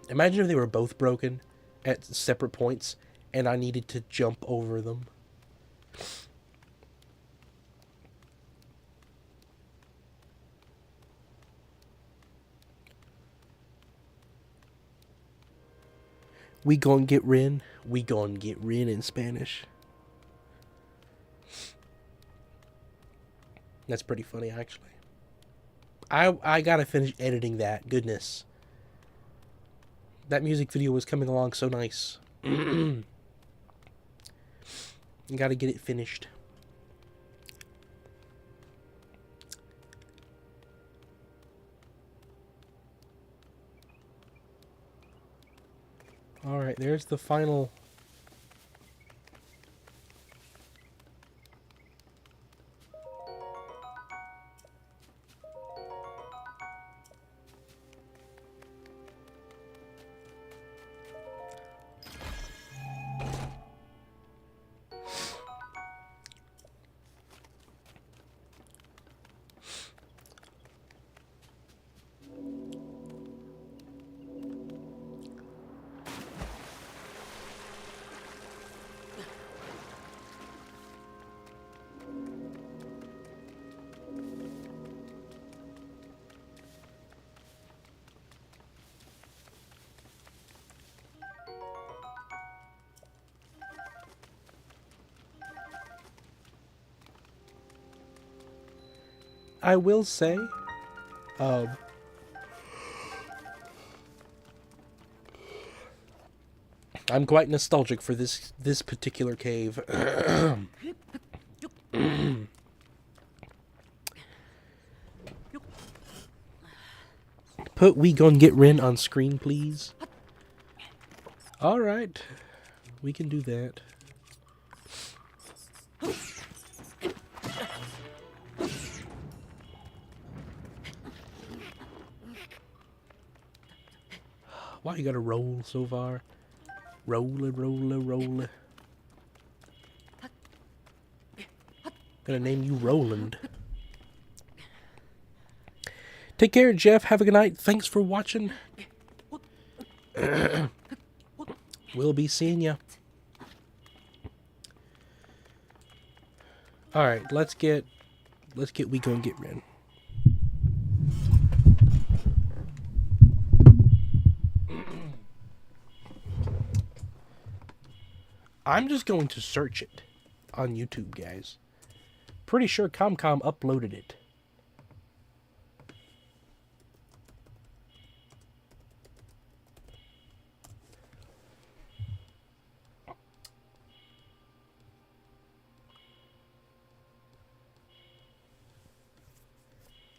Imagine if they were both broken at separate points, and I needed to jump over them. We gon' get Rin. We gon' get Rin in Spanish. That's pretty funny, actually. I gotta finish editing that. Goodness. That music video was coming along so nice. You gotta get it finished. Alright, there's the final. I will say, I'm quite nostalgic for this particular cave. Put "We Gon' Get Rin" on screen, please. All right, we can do that. Why you gotta roll so far? Roll it, roll it, roll it. Gonna name you Roland. Take care, Jeff. Have a good night. Thanks for watching. We'll be seeing ya. All right, let's get We Gon' Get Rin. I'm just going to search it on YouTube, guys. Pretty sure Comcom uploaded it.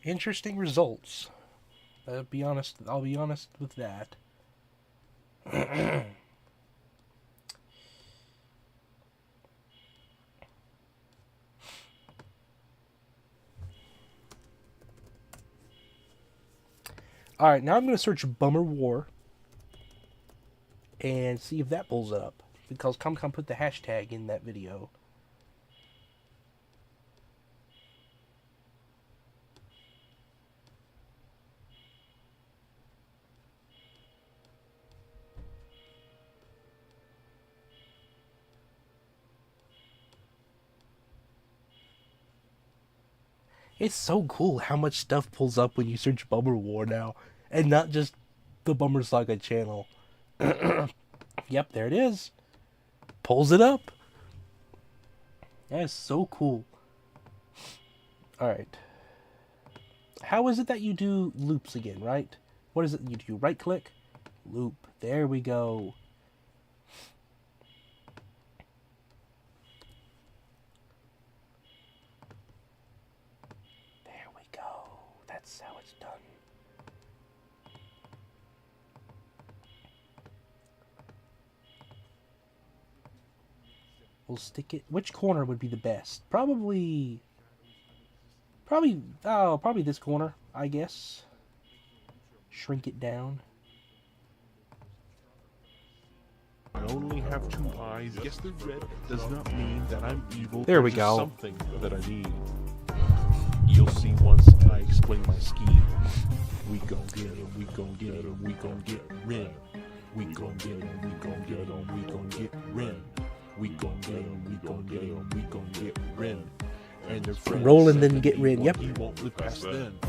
Interesting results. I'll be honest with that. Alright, now I'm going to search Bummer War and see if that pulls it up, because Comcom put the hashtag in that video. It's so cool how much stuff pulls up when you search Bummer War now, and not just the Bummer Saga channel. Yep, there it is. Pulls it up. That is so cool. Alright. How is it that you do loops again, right? What is it you do? Right click? Loop. There we go. That's how it's done. We'll stick it. Which corner would be the best? Probably this corner, I guess. Shrink it down. I only have 2 eyes. Yes, they're red. Does not mean that I'm evil. There we They're just go. Something that I need. You'll see once I explain my scheme. We gon' get him, we gon' get him, we gon' get Rin. We gon' get him, we gon' get him, we gon' get Rin. We gon' get him, we gon' get him, we gon' get Rin. And their friends Roll and then said get that Rin, yep. He won't live past then.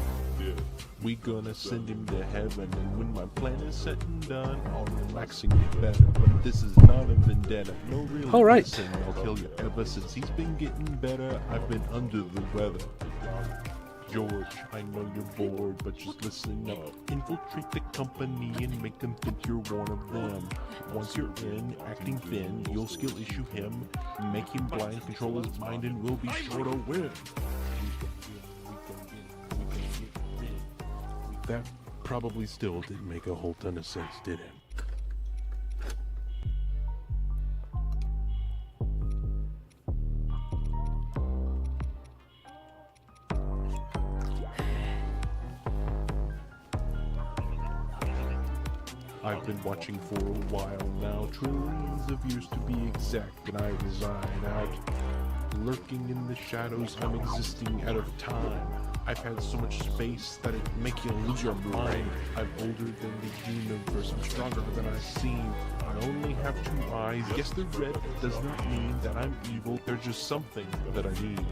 We gonna send him to heaven, and when my plan is set and done, I'll relax and get better. But this is not a vendetta, no real All right. reason I'll kill you. Ever since he's been getting better, I've been under the weather. George, I know you're bored, but just listen up. Infiltrate the company and make them think you're one of them. Once you're in, acting thin, you'll skill issue him. Make him blind, control his mind, and we'll be sure to win. That probably still didn't make a whole ton of sense, did it? I've been watching for a while now, trillions of years to be exact, and I reside out. Lurking in the shadows, I'm existing out of time. I've had so much space that it make you lose your mind. I'm older than the universe, I'm stronger than I seem. I only have 2 eyes, yes they're red, does not mean that I'm evil, they're just something that I need.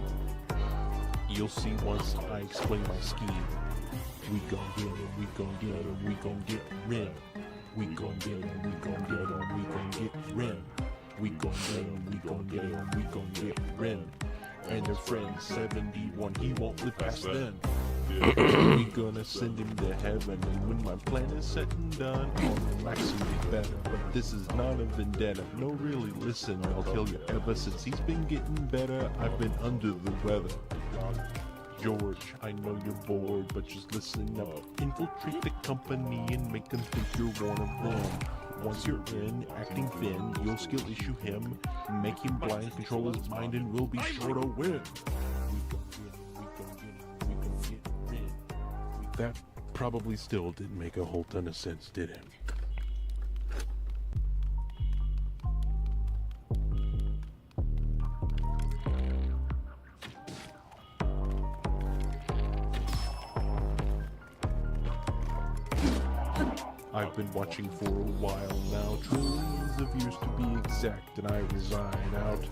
You'll see once I explain my scheme. We gon' get him, we gon' get him, we gon' get Rin. We gon' get him, we gon' get him, we gon' get Rin. We gon' get him, we gon' get him, we gon' get Rin. and their friend 71, he won't live past then. We gonna send him to heaven, and when my plan is set and done, I'll relax and get better. But this is not a vendetta, no really, listen, I'll tell you, ever since he's been getting better, I've been under the weather. George, I know you're bored, but just listen up. Infiltrate the company and make them think you're one of them. Once you're in, acting thin, you'll skill issue him, make him blind, control his mind, and we'll be sure to win. That probably still didn't make a whole ton of sense, did it? I've been watching for a while now, trillions of years to be exact, and I resign out.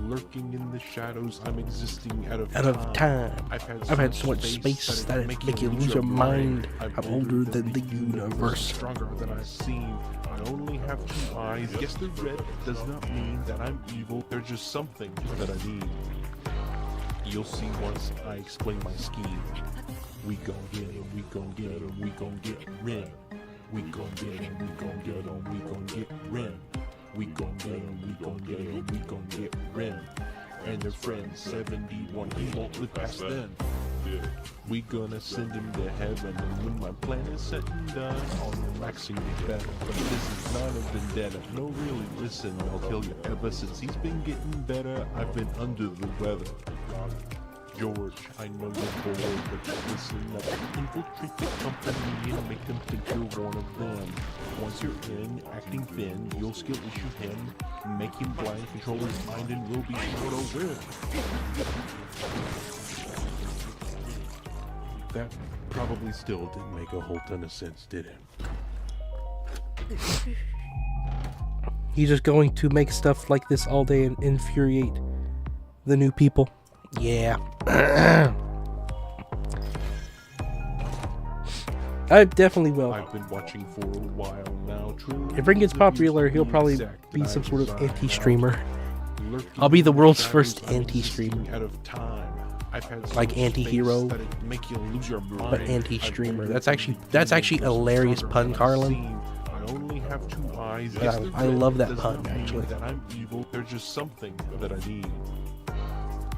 Lurking in the shadows, I'm existing out of time. I've had so much space that it make you lose your mind. I'm older than the universe. Stronger than I seem. I only have 2 eyes. Yes, they're red. Does not mean that I'm evil. They're just something that I need. You'll see once I explain my scheme. We gon' get it, we gon' get it, we gon' get Ren. We gon' get it, we gon' get it, we gon' get Ren. We gon' get it, we gon' get it, we gon' get Ren. And their friend 71, he won't live past then. We gonna send him to heaven, and when my plan is set and done, I'll relax and get better. But this is not a vendetta, no really, listen, I'll tell you, ever since he's been getting better, I've been under the weather. George, I know you're bored, but just listen up. Infiltrate the company and make them think you're one of them. Once you're in, acting thin, you'll skill issue him, make him blind, control his mind, and we'll be sure to win. That probably still didn't make a whole ton of sense, did it? He's just going to make stuff like this all day and infuriate the new people. Yeah. I definitely will. I've been watching for a while now. If Ring gets popular, he'll probably be some sort of anti-streamer. I'll be the world's first anti-streamer. Out of time. I've had Like anti-hero, make you lose your mind. but anti-streamer. That's actually a hilarious pun, Carlin. I only have 2 eyes. I love that pun, actually. That I'm evil. They're just something that I need.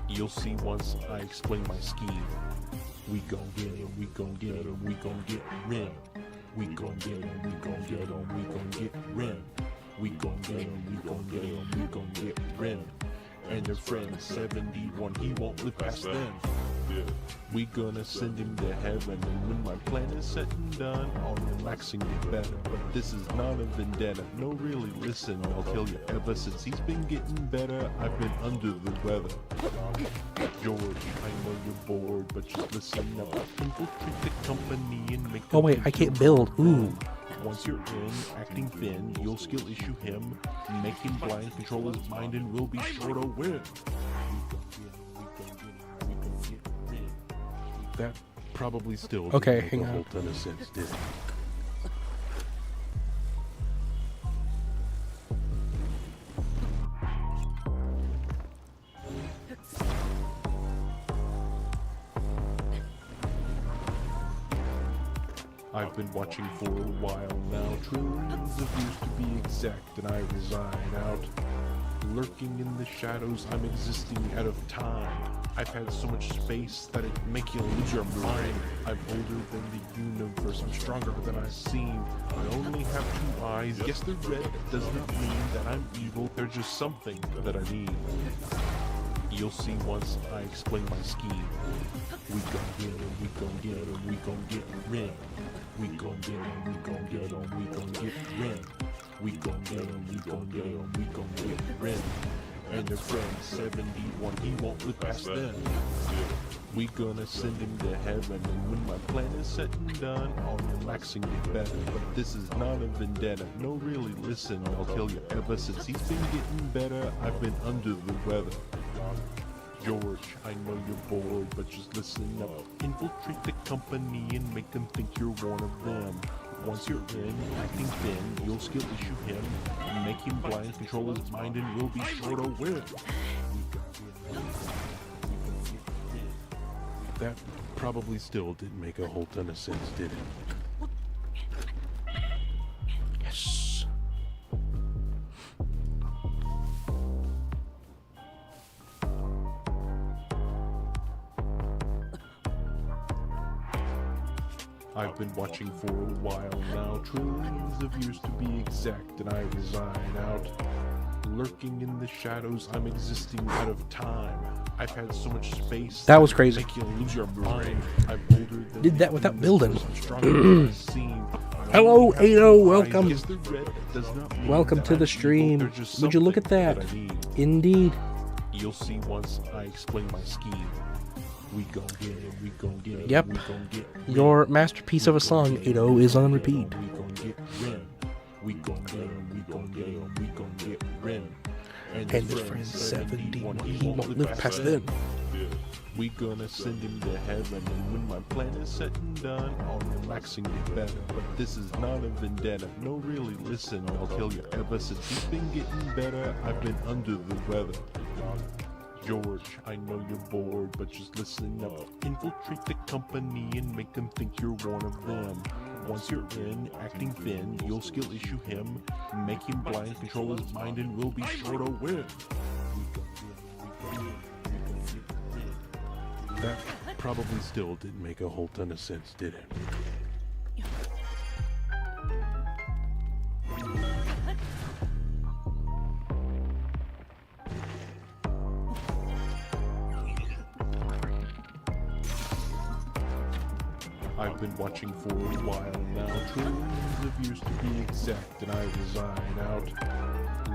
You'll see once I explain my scheme. We gon' get it, we gon' get it, we gon' get Ren. We gon' get it, we gon' get it, we gon' get Ren. We gon' get it, we gon' get it, we gon' get Ren. And their friend 71, he won't live past then. We gonna send him to heaven, and when my plan is set and done, I'll relax and get better. But this is not a vendetta, no really, listen, I'll tell you, ever since he's been getting better, I've been under the weather. George, I know you're bored, but just listen up. Infiltrate the company and make Oh wait, I can't build. Ooh. Once you're in, acting thin, you'll skill issue him, make him blind, control his mind, and we'll be sure to win. That probably still didn't Okay, make hang a whole on. ton of sense, did it? I've been watching for a while now, trillions of years to be exact, and I resign out. Lurking in the shadows, I'm existing out of time. I've had so much space that it make you lose your mind. I'm older than the universe, I'm stronger than I seem. I only have 2 eyes, yes they're red, does not mean that I'm evil, they're just something that I need. You'll see once I explain my scheme. We gon' get it, we gon' get it, we gon' get Ren. We gon' get it, we gon' get it, we gon' get Ren. We gon' get it, we gon' get it, we gon' get Ren. And their friend 71, he won't live past then. We gonna send him to heaven, and when my plan is set and done, I'll relax and get better. But this is not a vendetta, no really, listen, I'll tell you, ever since he's been getting better, I've been under the weather. George, I know you're bored, but just listen up. Infiltrate the company and make them think you're one of them. Once you're in, acting thin, you'll skill issue him, make him blind, control his mind, and we'll be sure to win. That probably still didn't make a whole ton of sense, did it? Yes. I've been watching for a while now, trillions of years to be exact, and I resign out. Lurking in the shadows, I'm existing out of time. I've had so much space That was crazy. make you lose your mind. I'm older than Did that the without universe, building. I'm stronger than I seem. I Hello, only have Ado, two welcome. eyes. Yes, the red does not mean Welcome that to I'm the evil. stream. There's just Would you look at something that? I need. Indeed. You'll see once I explain my scheme. We gon' get it, we gon' get it, Yep. we gon' get it. Your masterpiece of a song, Ado, is on repeat. We gon' get Ren. We gon' get him, we gon' get him, we gon' get Ren. And his friend 71, he won't live past then. We gonna send him to heaven, and when my plan is set and done, I'll relaxing get better. But this is not a vendetta. No, really, listen, I'll kill you. Ever since he's been getting better, I've been under the weather. George, I know you're bored, but just listen up. Infiltrate the company and make them think you're one of them. Once you're in, acting thin, you'll skill issue him. Make him blind, control his mind, and we'll be sure to win. That probably still didn't make a whole ton of sense, did it? I've been watching for a while now, trillions of years to be exact, and I resign out.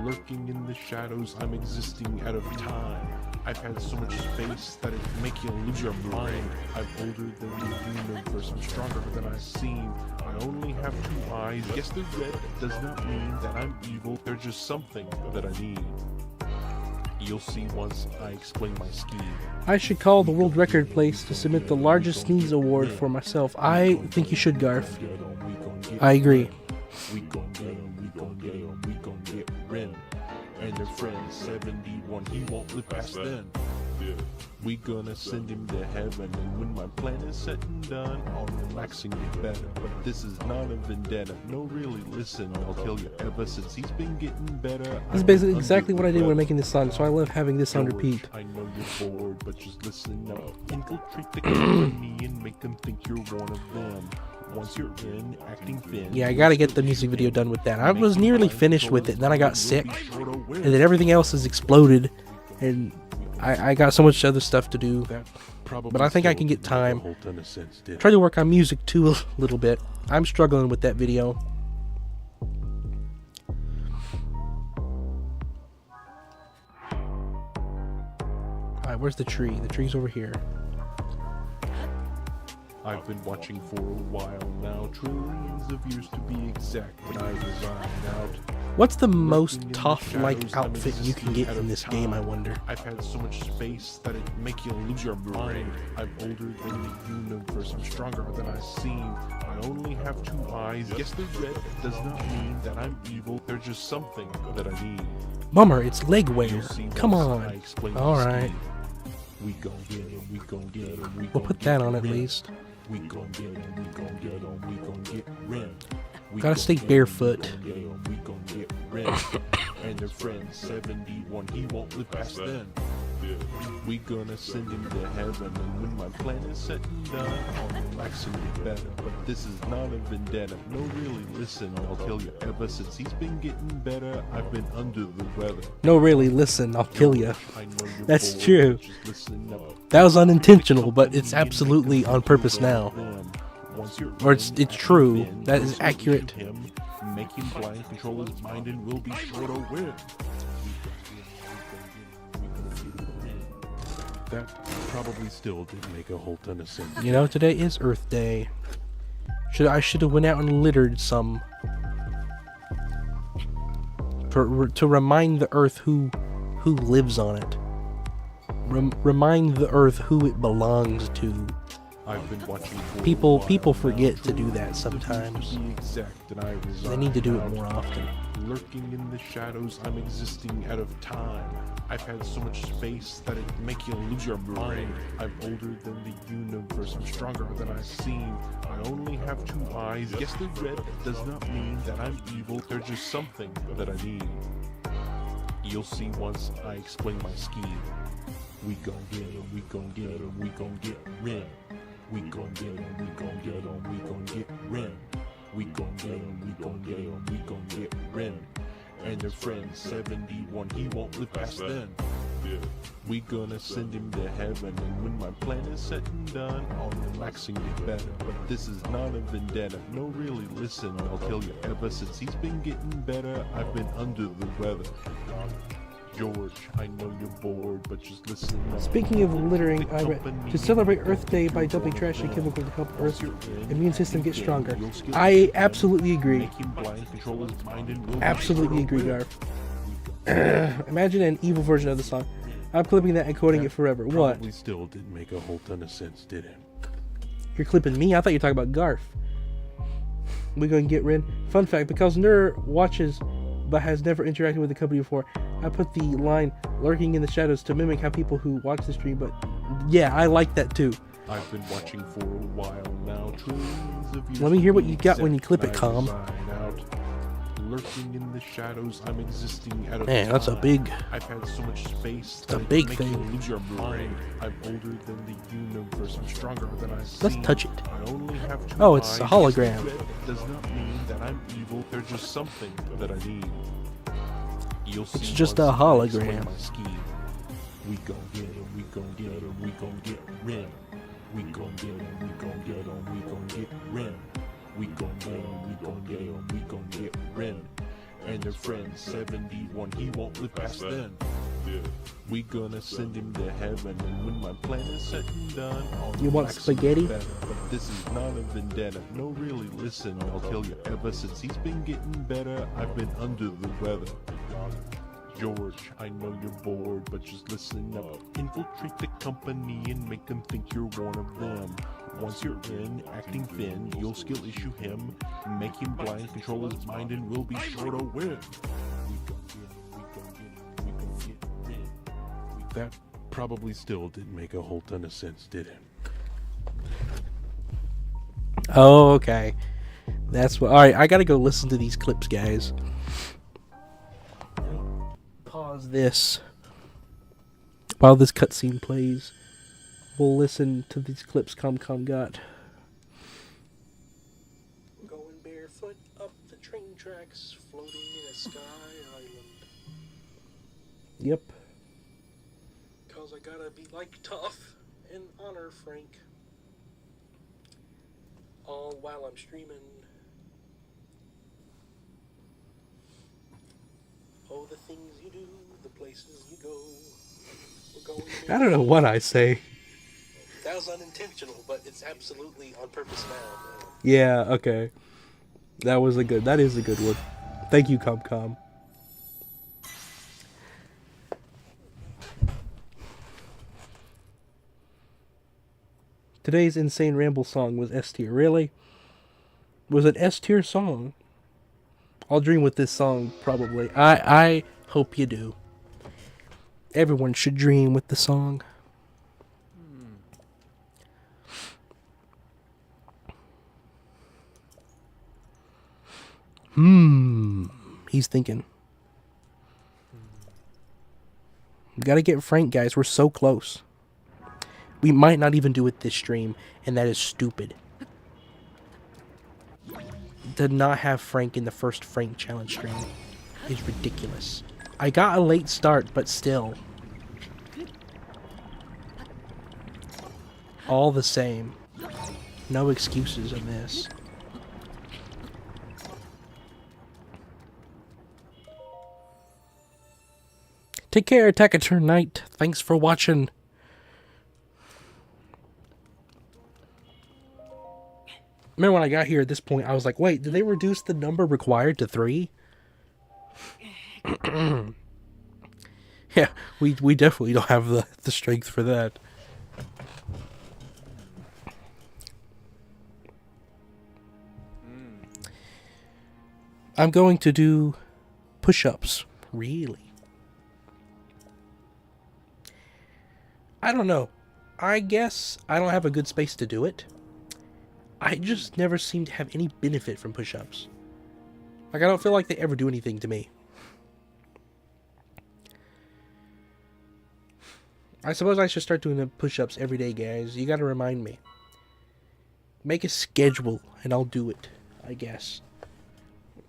Lurking in the shadows, I'm existing out of time. I've had so much space that it make you lose your mind. I'm older than the universe, I'm stronger than I seem. I only have two eyes. Yes, the red does not mean that I'm evil. They're just something that I need. You'll see once I explain my scheme. I should call the world record place to submit the largest sneeze award for myself. I think you should, Garf. I agree. We gon' get him, we gon' get him, we gon' get Ren. And their friend 71, he won't live past then. We gonna send him to heaven, and when my plan is set and done, I'll relaxing get better. But this is not a vendetta. No, really, listen, I'll kill you. Ever since he's been getting better. This is basically exactly what I did when making this song, so I love having this on George, repeat. I know you're bored, but just listen up. Infiltrate the company and make them think you're one of them. Once you're in, acting thin. Yeah, I gotta get the music video done with that. I was nearly finished with it, then I got sick, and then everything else has exploded, and I got so much other stuff to do. But I think I can get time. Try to work on music too a little bit. I'm struggling with that video. Alright, where's the tree? The tree's over here. I've been watching for a while now, trillions of years to be exact, and I resign out. What's the most tough-like outfit you can get in this game, I wonder? I've had so much space that it make you lose your mind. I'm older than the universe, I'm stronger than I seem. I only have two eyes. Yes, the red does not mean that I'm evil. They're just something that I need. Bummer, it's leg wear. You'll see Come once I on. explain my Alright. scheme. We gon' get him, we gon' get him, we We'll gon' put get that on at Ren. least. We gon' get him, we gon' get him, we gon' get Ren. We Gotta gon' stay get him, barefoot. We gon' get him, we gon' get Ren. And their friend 71, he won't live past then. We gonna send him to heaven, and when my plan is set and done, I'll relax and get better. But this is not a vendetta. No, really, listen, I'll kill you. Ever since he's been getting better, I've been under the weather. No, really, listen, I'll kill you. I know you're That's bored, true. but just listen up. That was unintentional, but it's absolutely on purpose now. Or it's true. That is accurate. Make him blind, control his mind, and we'll be sure to win. That probably still didn't make a whole ton of sense. You know, today is Earth Day. I should have went out and littered some. To remind the Earth who lives on it. Remind the Earth who it belongs to. I've been watching for a People while forget now. to do that Truly sometimes. to be exact, and I They need to do it resign more out. often. Lurking in the shadows, I'm existing out of time. I've had so much space that it make you lose your mind. I'm older than the universe, I'm stronger than I've seen. I only have 2 eyes, yes they're red, does not mean that I'm evil, they're just something that I need. You'll see once I explain my scheme. We gon' get 'em, we gon' get 'em, we gon' get Ren. We gon' get 'em, we gon' get 'em, we gon' get Ren. We gon' get 'em, we gon' get 'em, we gon' get Ren. And their friend 71, he won't live past then. We gonna send him to heaven, and when my plan is set and done, I'll relax and get better. But this is not a vendetta, no really listen, I'll tell you, ever since he's been getting better, I've been under the weather. George, I know you're bored, but just listen up. Speaking of littering, The I read company to celebrate Earth Day by dumping trash and chemicals to help Earth's immune system get stronger. I absolutely agree. Make him blind, control his mind, and will Absolutely agree, Garf. Imagine an evil version of the song. I'm clipping that and quoting it forever. What? Probably still didn't make a whole ton of sense, did it? You're clipping me? I thought you were talking about Garf. We're going to get rid. Fun fact, because Nur watches but has never interacted with the company before, I put the line lurking in the shadows to mimic how people who watch the stream, but yeah, I like that too. I've been watching for a while now. Trillions of years Let me hear what to you be got when you exact, clip it, and I Calm. resign out. Lurking in the shadows, I'm existing out of Man, that's a time. big- I've had so much space. a that it big make thing. You lose your mind. I'm older than the universe. I'm stronger than I've Let's seen. touch it. I only have 2 Oh, it's a eyes. hologram. Red does not mean that I'm evil. They're just something that I need. You'll see It's just once a I explain hologram. my scheme. We gon' get 'em, we gon' get 'em, we gon' get Ren. We gon' get 'em, we gon' get 'em, we gon' get Ren. We gon' get 'em, we gon' get 'em, we gon' get Ren. And their friend 71, he won't live past then. We gonna send him to heaven, and when my plan is set and done, I'll You want relax and get spaghetti? better. But this is not a vendetta. No, really, listen, I'll tell you. Ever since he's been getting better, I've been under the weather. George, I know you're bored, but just listen up. Infiltrate the company and make them think you're one of them. Once you're in, acting thin, you'll skill issue him, make him blind, control his mind, and we'll be sure to win. That probably still didn't make a whole ton of sense, did it? Oh, okay. That's what. Alright, I gotta go listen to these clips, guys. Pause this. While this cutscene plays, we'll listen to these clips ComCom got. Going barefoot up the train tracks, floating in a sky island. Yep. Cause I gotta be like tough and honor Frank. All while I'm streaming. Oh, the things you do, the places you go. We're going I don't know what I say. That was unintentional, but it's absolutely on purpose now. Yeah, okay. That is a good one. Thank you, ComCom. Today's Insane Ramble song was S tier. Really? Was it S tier song? I'll dream with this song, probably. I hope you do. Everyone should dream with the song. He's thinking. We gotta get Frank, guys. We're so close. We might not even do it this stream, and that is stupid. To not have Frank in the first Frank challenge stream is ridiculous. I got a late start, but still. All the same. No excuses in this. Take care, Attack-a-Turn Knight. Thanks for watching. Remember when I got here at this point, I was like, wait, did they reduce the number required to 3? Yeah, we definitely don't have the strength for that. I'm going to do push-ups. Really? I don't know. I guess I don't have a good space to do it. I just never seem to have any benefit from push-ups. Like, I don't feel like they ever do anything to me. I suppose I should start doing the push-ups every day, guys. You gotta remind me. Make a schedule, and I'll do it, I guess.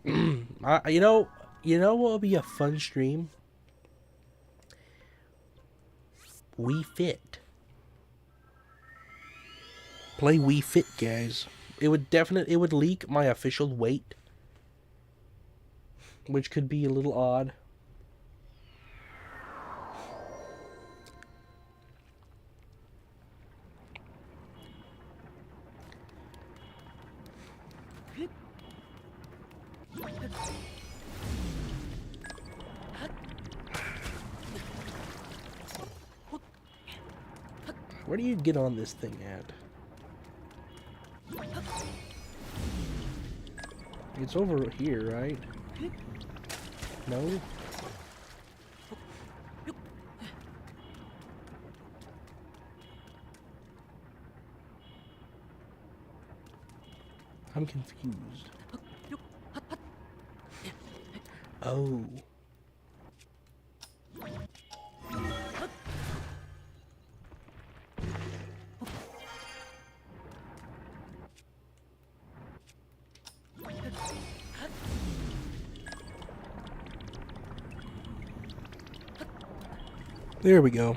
You know what would be a fun stream? Wii Fit. Play Wii Fit, guys. It would leak my official weight, which could be a little odd. Where do you get on this thing at? It's over here, right? No? I'm confused. Oh. There we go.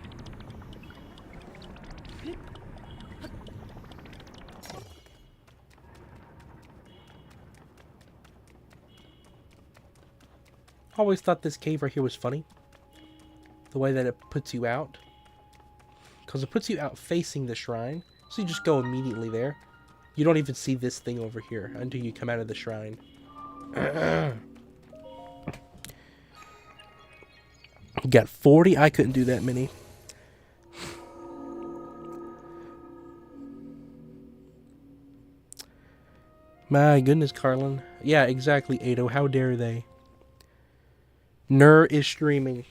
Always thought this cave right here was funny. The way that it puts you out. Because it puts you out facing the shrine. So you just go immediately there. You don't even see this thing over here until you come out of the shrine. Got 40? I couldn't do that many. My goodness, Carlin. Yeah, exactly, Ado. How dare they? Nur is streaming.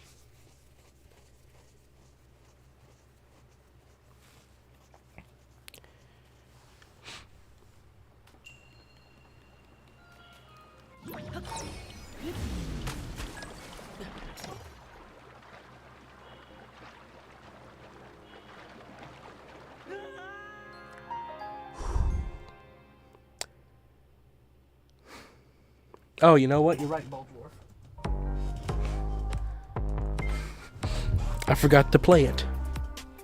Oh, you know what? You're right, Baldwar. I forgot to play it.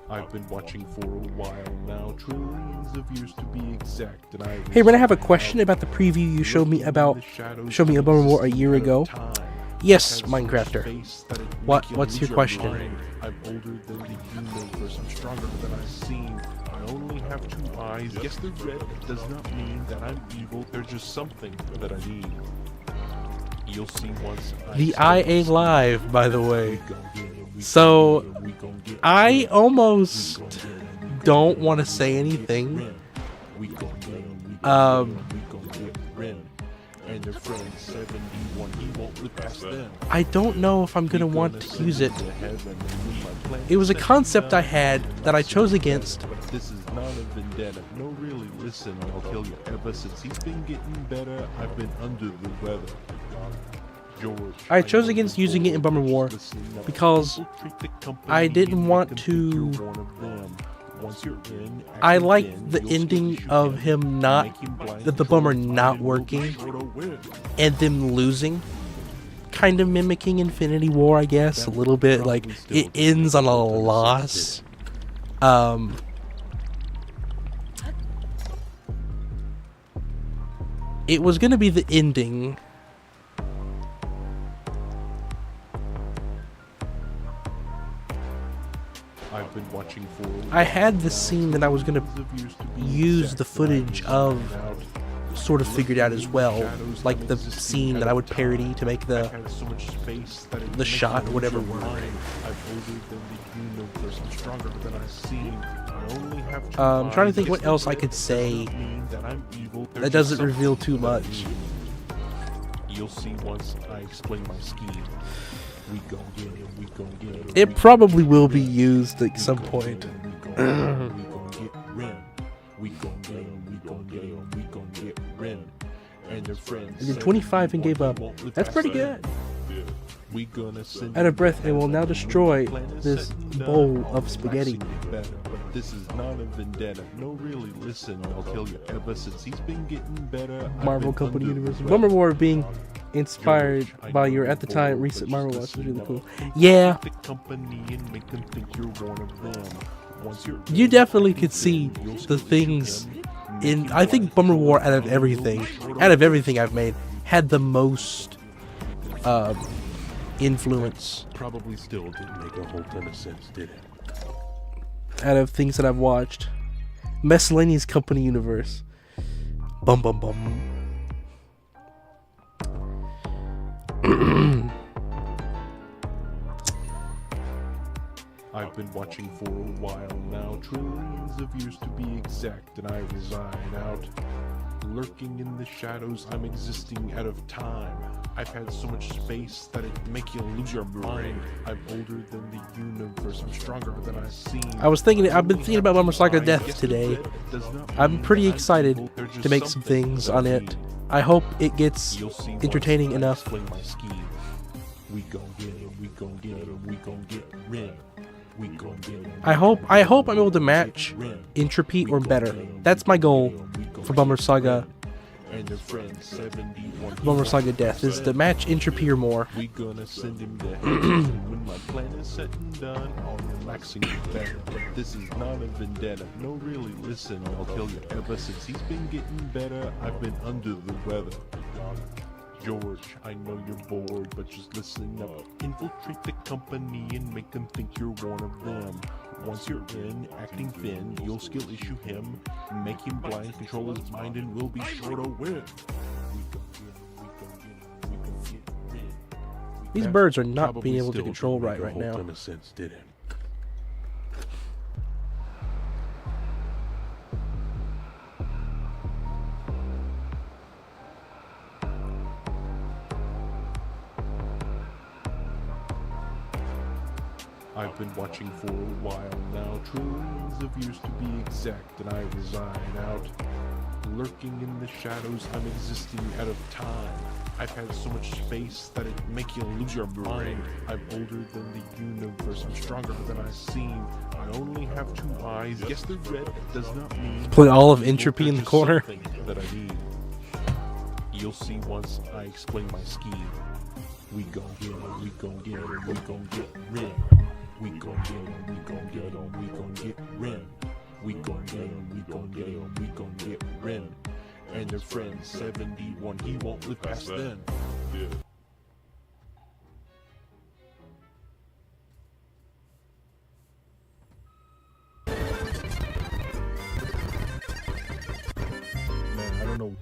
I've been watching for a while now, trillions of years to be exact, and I... Hey, Ren, I have a question about the preview you showed me about... Showed me Bummer War a year ago. Yes, Minecrafter. What's your question? I'm older than the universe. I'm stronger than I seem. I only have 2 eyes. Yes, they're red. It does not mean that I'm evil. There's just something that I need. You'll see once. The IA live, by the way. So, I almost don't want to say anything. I don't know if I'm going to want to use it. It was a concept I had that I chose against. This is not a vendetta. No, really, listen, I'll tell you, ever since he's been getting better, I've been under the weather. George, I chose against using it in Bummer War because I didn't want to... I like the ending of him not... the Bummer not working and them losing. Kind of mimicking Infinity War, I guess, a little bit. Like, it ends on a loss. It was gonna be the ending. I've been watching for I had the scene that I was gonna use the footage of sort of figured out as well, like the scene that I would parody to make the shot or whatever word. I'm trying to think what else I could say that doesn't reveal too much. You'll see once I explain my scheme. We gon' get it, we gon' get it. It probably will be used at some point. We gon' get Ren. We gon' get him, we gon' get him, we gon' get Ren. And their friends. I did 25 and gave up. That's pretty good. We gonna send Out of breath, and will now destroy this bowl of spaghetti. Better, but this is not a vendetta. No, really, listen, I'll tell you. Ever since he's been getting better, Marvel Company Universe. Bummer War being inspired by your at the time recent Marvel watch was really cool. Yeah, the company and make them think you're one of them. Once you're you definitely could see the things in. I think Bummer War out of everything I've made had the most influence probably still didn't make a whole ton of sense, did it? out of things that I've watched. Miscellaneous Company Universe. Bum bum bum. I've been watching for a while now, trillions of years to be exact, and I resign out. Lurking in the shadows, I'm existing out of time. I've had so much space that it make you lose your mind. I'm older than the universe, I'm stronger than I seem. I've been thinking about Bummer Saga Death today. I'm pretty excited to make some things on it. I hope it gets entertaining enough. We gon' get it, we gon' get it, we gon' get Ren. We gon' get it. I hope I'm able to match Entropy or better. That's my goal for Bummer Saga. And their friends 71. Bummer Saga Death is to match Entropy or more. We gonna send him to heaven. When my plan is set and done, I'll relaxing it better. But this is not a vendetta. No, really, listen, I'll tell you. Ever since he's been getting better, I've been under the weather. George, I know you're bored, but just listen up. Infiltrate the company and make them think you're one of them. Once you're in, acting thin, you'll skill issue him. Make him blind, control his mind, and we'll be sure to win. These birds are not being able to control right now. Ton of sense, did it? I've been watching for a while now, trillions of years to be exact, and I resign out. Lurking in the shadows, I'm existing out of time. I've had so much space that it make you lose your mind. I'm older than the universe, I'm stronger than I seem. I only have 2 eyes, yes they're red, that does not mean... Put all of Entropy in the corner. That I need. You'll see once I explain my scheme. We gon' get it, we gon' get it, we gon' get rid. We gon' get him, we gon' get him, we gon' get Ren. We gon' get him, we gon' get him, we gon' get Ren. And their friend 71, he won't live past then. Man, I don't know.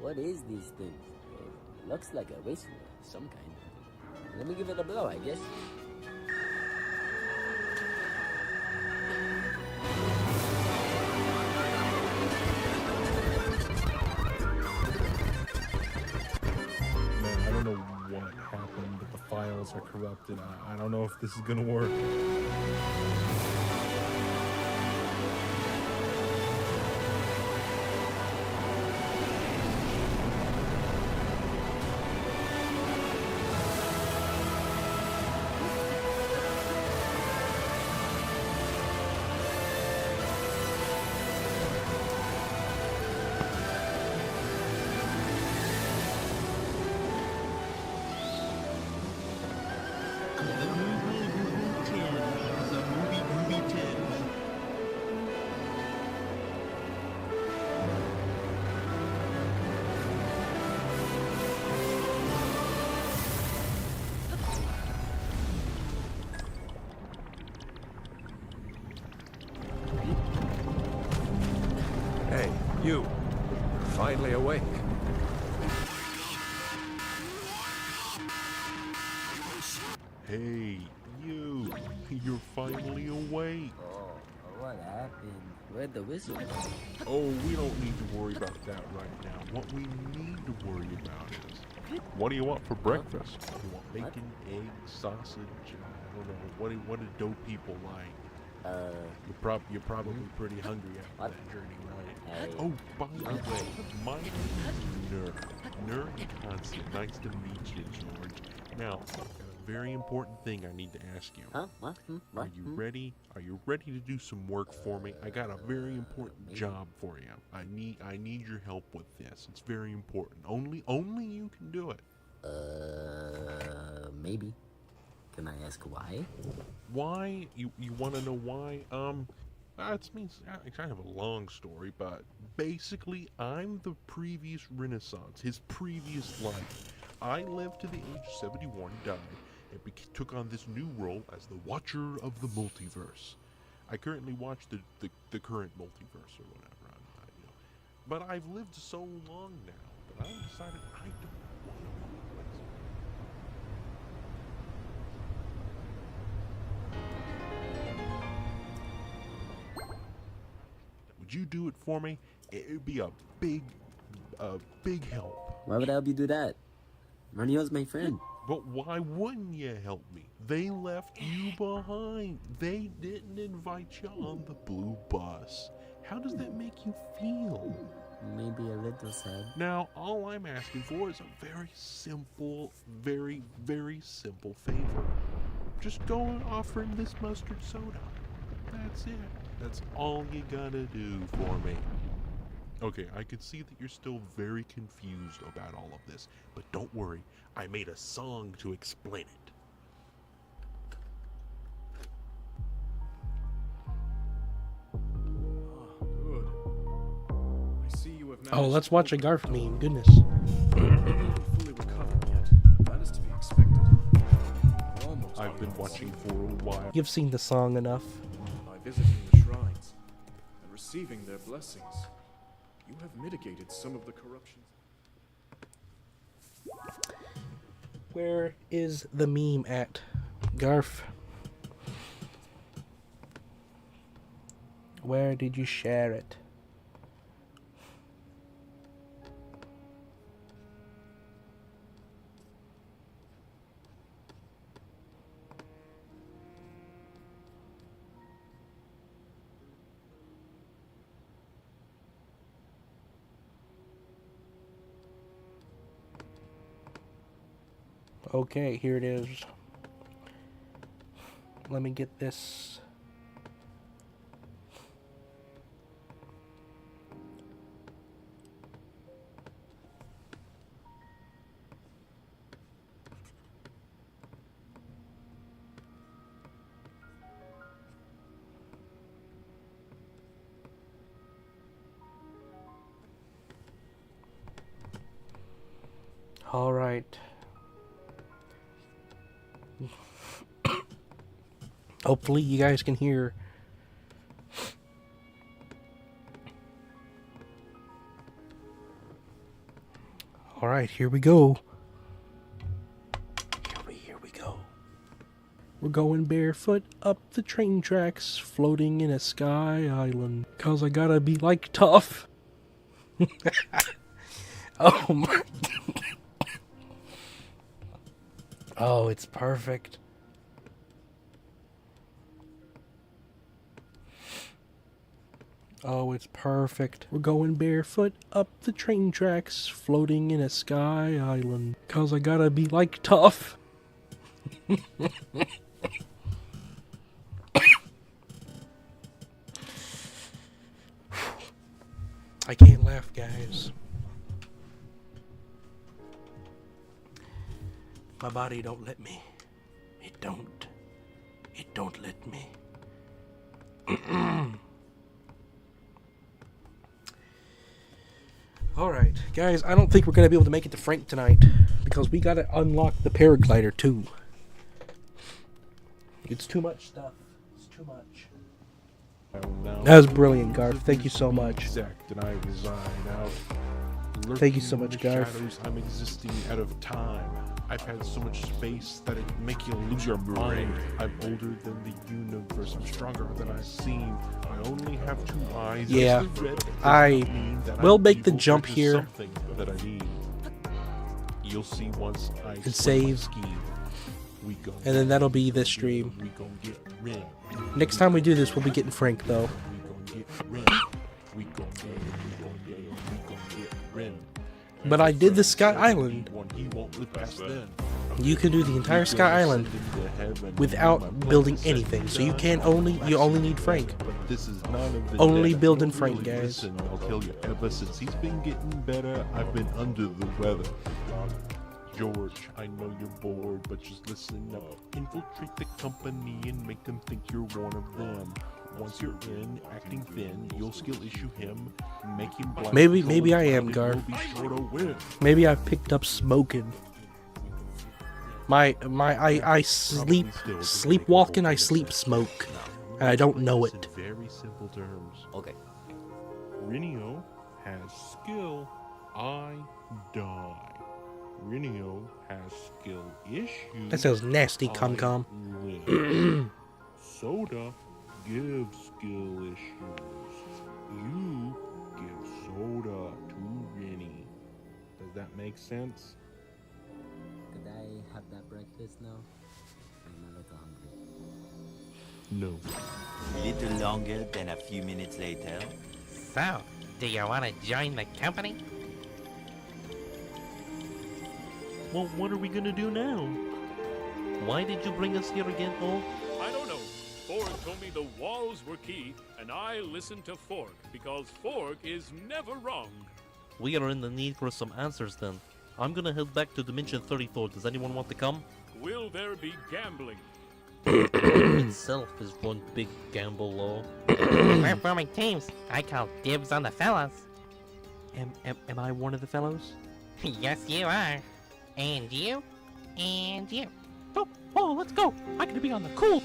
What is these things? It looks like a raceway of some kind. Let me give it a blow, I guess. Man, I don't know what happened, but the files are corrupted. I don't know if this is gonna work. You, finally awake. Hey, you. You're finally awake. Oh, what happened? Where'd the whistle go? Oh, we don't need to worry about that right now. What we need to worry about is, what do you want for breakfast? You want bacon, eggs, sausage? I don't know. What do dough people like? You're probably pretty hungry after that journey, right? Hey. Oh, by the way, my name is Nur Hansen. Nice to meet you, George. Now, I've got a very important thing I need to ask you. Huh? What? Are you ready? Are you ready to do some work for me? I got a very important job for you. I need your help with this. It's very important. Only you can do it. Maybe. Can I ask why? Why? You want to know why? It's kind of a long story, but basically, I'm the previous Renaissance, his previous life. I lived to the age of 71, died, and took on this new role as the Watcher of the Multiverse. I currently watch the current multiverse or whatever, but I've lived so long now that I decided I don't want to replace it. Would you do it for me? It would be a big help. Why would I help you do that? Marnio's my friend. But why wouldn't you help me? They left you behind. They didn't invite you on the blue bus. How does that make you feel? Maybe a little sad. Now, all I'm asking for is a very simple, very, very simple favor. Just go and offer him this mustard soda. That's it. That's all you gotta do for me. Okay, I can see that you're still very confused about all of this, but don't worry, I made a song to explain it. Good. I see you have Oh, managed let's to watch a open Garf the door. meme. Goodness. You haven't fully recovered yet, but that is to be expected. We're almost I've been on watching for a while. You've seen the song enough. By visiting the shrines and receiving their blessings, you have mitigated some of the corruptions. Where is the meme at? Garf. Where did you share it? Okay, here it is. Let me get this. All right. Hopefully you guys can hear. All right, here we go. Here we go. We're going barefoot up the train tracks, floating in a sky island. 'Cause I gotta be like tough. Oh my. Oh, it's perfect. Oh, it's perfect. We're going barefoot up the train tracks, floating in a sky island. 'Cause I gotta be like tough. I can't laugh, guys. My body don't let me. It don't. It don't let me. Alright, guys, I don't think we're going to be able to make it to Frank tonight. Because we got to unlock the paraglider, too. It's too much stuff. It's too much. That was brilliant, Garth. Thank you so much. Exact, and I resign out. Thank you so Lurking in much, the Garth. shadows, I'm existing out of time. I've had so much space that it make you lose your mind. I'm older than the universe. I'm stronger than I seem. I only have 2 eyes. Yeah, It's the red that does I not mean that will I'm make the evil. jump There's here. something that I need. You'll see once I And explain my save. scheme. We gon' And then that'll be we this gon' stream. We gon' get rid. Next time we do this, we'll be getting Frank, though. We gon' get rid. We gon' get rid. But I did the Sky Island. He won't live past then. You can do the entire Sky Island without building anything. So you only need Frank. But this is none of the Only dead. building Don't Frank, really guys. Listen, I'll tell you, ever since he's been getting better, I've been under the weather. George, I know you're bored, but just listen up. Infiltrate the company and make them think you're one of them. Once you're in, acting thin, you'll skill issue him, make him blind. Maybe I am, control Garth. his body, you'll be sure to win. Maybe I've picked up smoking. I sleepwalking, I sleep smoke. And I don't know it. In very simple terms. Okay. Rinio has skill, I die. Rinio has skill issues. That sounds nasty, I Comcom. win. Soda gives skill issues. You give soda to Rinny. Does that make sense? Could I have that breakfast now? I'm a little hungry. No. Little longer than a few minutes later. So, do you want to join the company? Well, what are we gonna do now? Why did you bring us here again, Paul? I don't know. Fork told me the walls were key, and I listened to Fork, because Fork is never wrong. We are in the need for some answers then. I'm gonna head back to Dimension 34. Does anyone want to come? Will there be gambling? Itself is one big gamble law. We're forming teams. I call dibs on the fellas. Am I one of the fellows? Yes, you are. And you. And you. Oh, let's go! I'm gonna be on the cool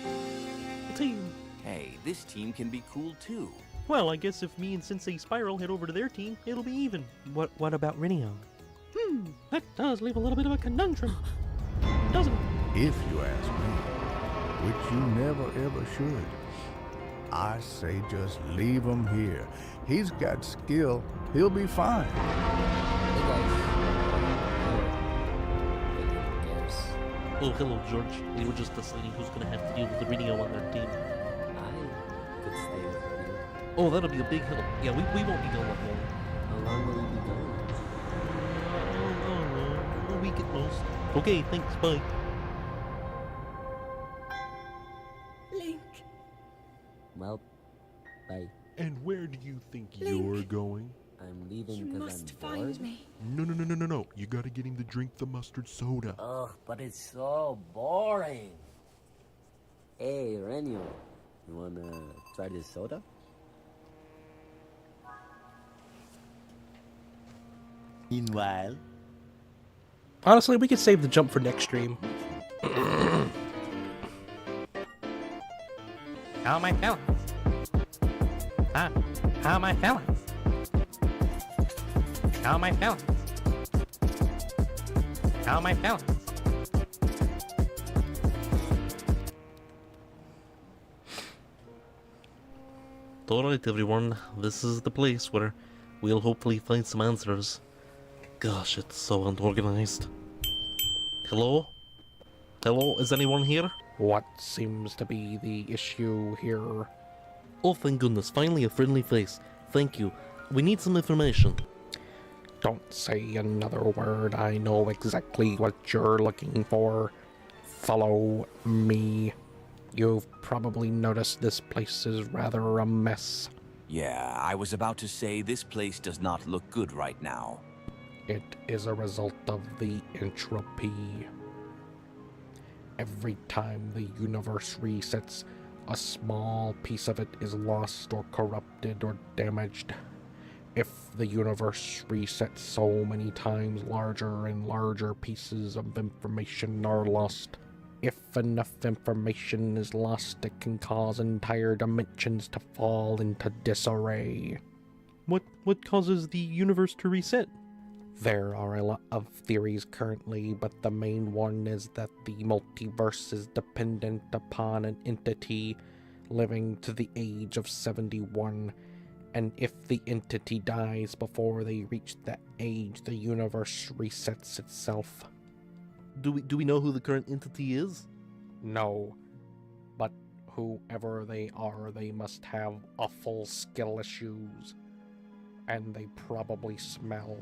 team. Hey, this team can be cool too. Well, I guess if me and Sensei Spiral head over to their team, it'll be even. What about Rinio? That does leave a little bit of a conundrum, doesn't it? If you ask me, which you never ever should, I say just leave him here. He's got skill. He'll be fine. Hey guys. Who cares? Oh, hello, George. We were just deciding who's gonna have to deal with the radio on their team. I could stay with you. Oh, that'll be a big help. Yeah, we won't be gone that long. How long will you be gone? A week at most. Okay, thanks, bye. Link. Well, bye. And where do you think Link. you're going? I'm leaving You because must I'm find bored. me. No. You gotta get him to drink the mustard soda. Ugh, but it's so boring. Hey, Renio, you wanna try this soda? Meanwhile, Honestly, we could save the jump for next stream. How are my fellas? Huh? How are my fellas? How are my fellas? How are my fellas? Alright, everyone. This is the place where we'll hopefully find some answers. Gosh, it's so unorganized. Hello? Hello? Is anyone here? What seems to be the issue here? Oh, thank goodness. Finally, a friendly face. Thank you. We need some information. Don't say another word. I know exactly what you're looking for. Follow me. You've probably noticed this place is rather a mess. yeah, I was about to say this place does not look good right now. It is a result of the entropy. Every time the universe resets, a small piece of it is lost or corrupted or damaged. If the universe resets so many times, larger and larger pieces of information are lost. If enough information is lost, it can cause entire dimensions to fall into disarray. What causes the universe to reset? There are a lot of theories currently, but the main one is that the multiverse is dependent upon an entity living to the age of 71, and if the entity dies before they reach that age, the universe resets itself. Do we know who the current entity is? No, but whoever they are, they must have awful skill issues, and they probably smell.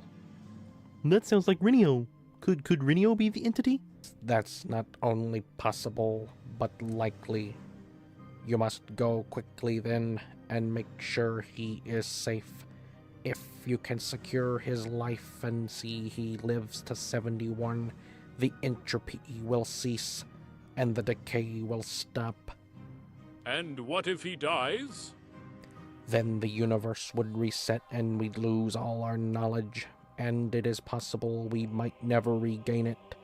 That sounds like Rinio. Could Rinio be the entity? That's not only possible, but likely. You must go quickly then, and make sure he is safe. If you can secure his life and see he lives to 71, the entropy will cease, and the decay will stop. And what if he dies? Then the universe would reset and we'd lose all our knowledge, and it is possible we might never regain it.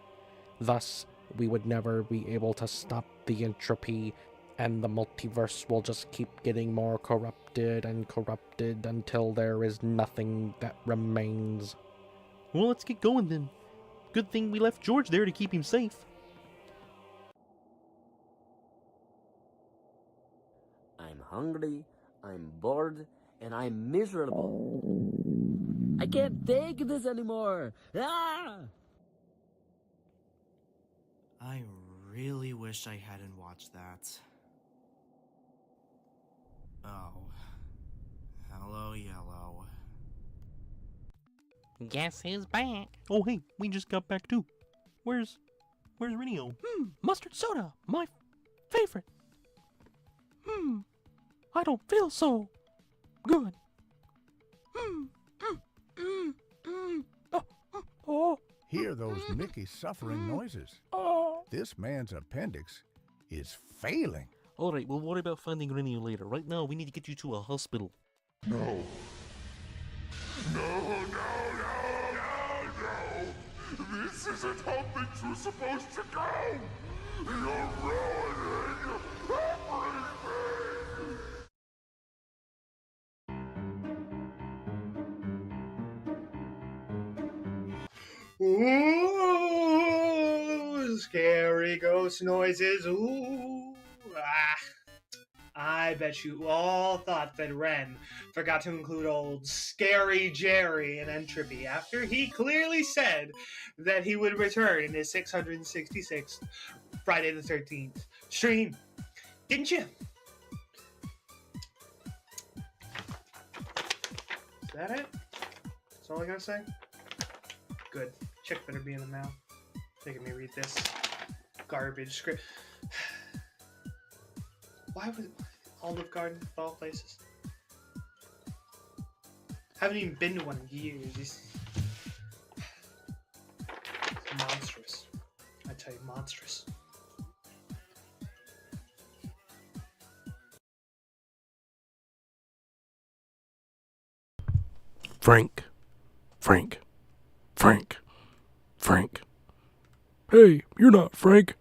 Thus, we would never be able to stop the entropy, and the multiverse will just keep getting more corrupted and corrupted until there is nothing that remains. Well, let's get going then. Good thing we left George there to keep him safe. I'm hungry, I'm bored, and I'm miserable. I can't take this anymore! Ah! I really wish I hadn't watched that. Oh. Hello, Yellow. Guess who's back? Oh hey, we just got back too. Where's Rinio? Mustard soda, my favorite. I don't feel so good. Hear those Mickey suffering noises. This man's appendix is failing. Alright, we'll worry about finding Rinio later. Right now, we need to get you to a hospital. No. This isn't how things were supposed to go! You're ruining everything! Ooh, scary ghost noises. Ooh, I bet you all thought that Ren forgot to include old Scary Jerry in Entropy after he clearly said that he would return in his 666th Friday the 13th stream. Didn't you? Is that it? That's all I gotta say? Good. Chick better be in the mouth. Making me read this garbage script. Why would Olive Garden of all places? Haven't even been to one in years. It's monstrous. I tell you, monstrous. Frank. Hey, you're not Frank.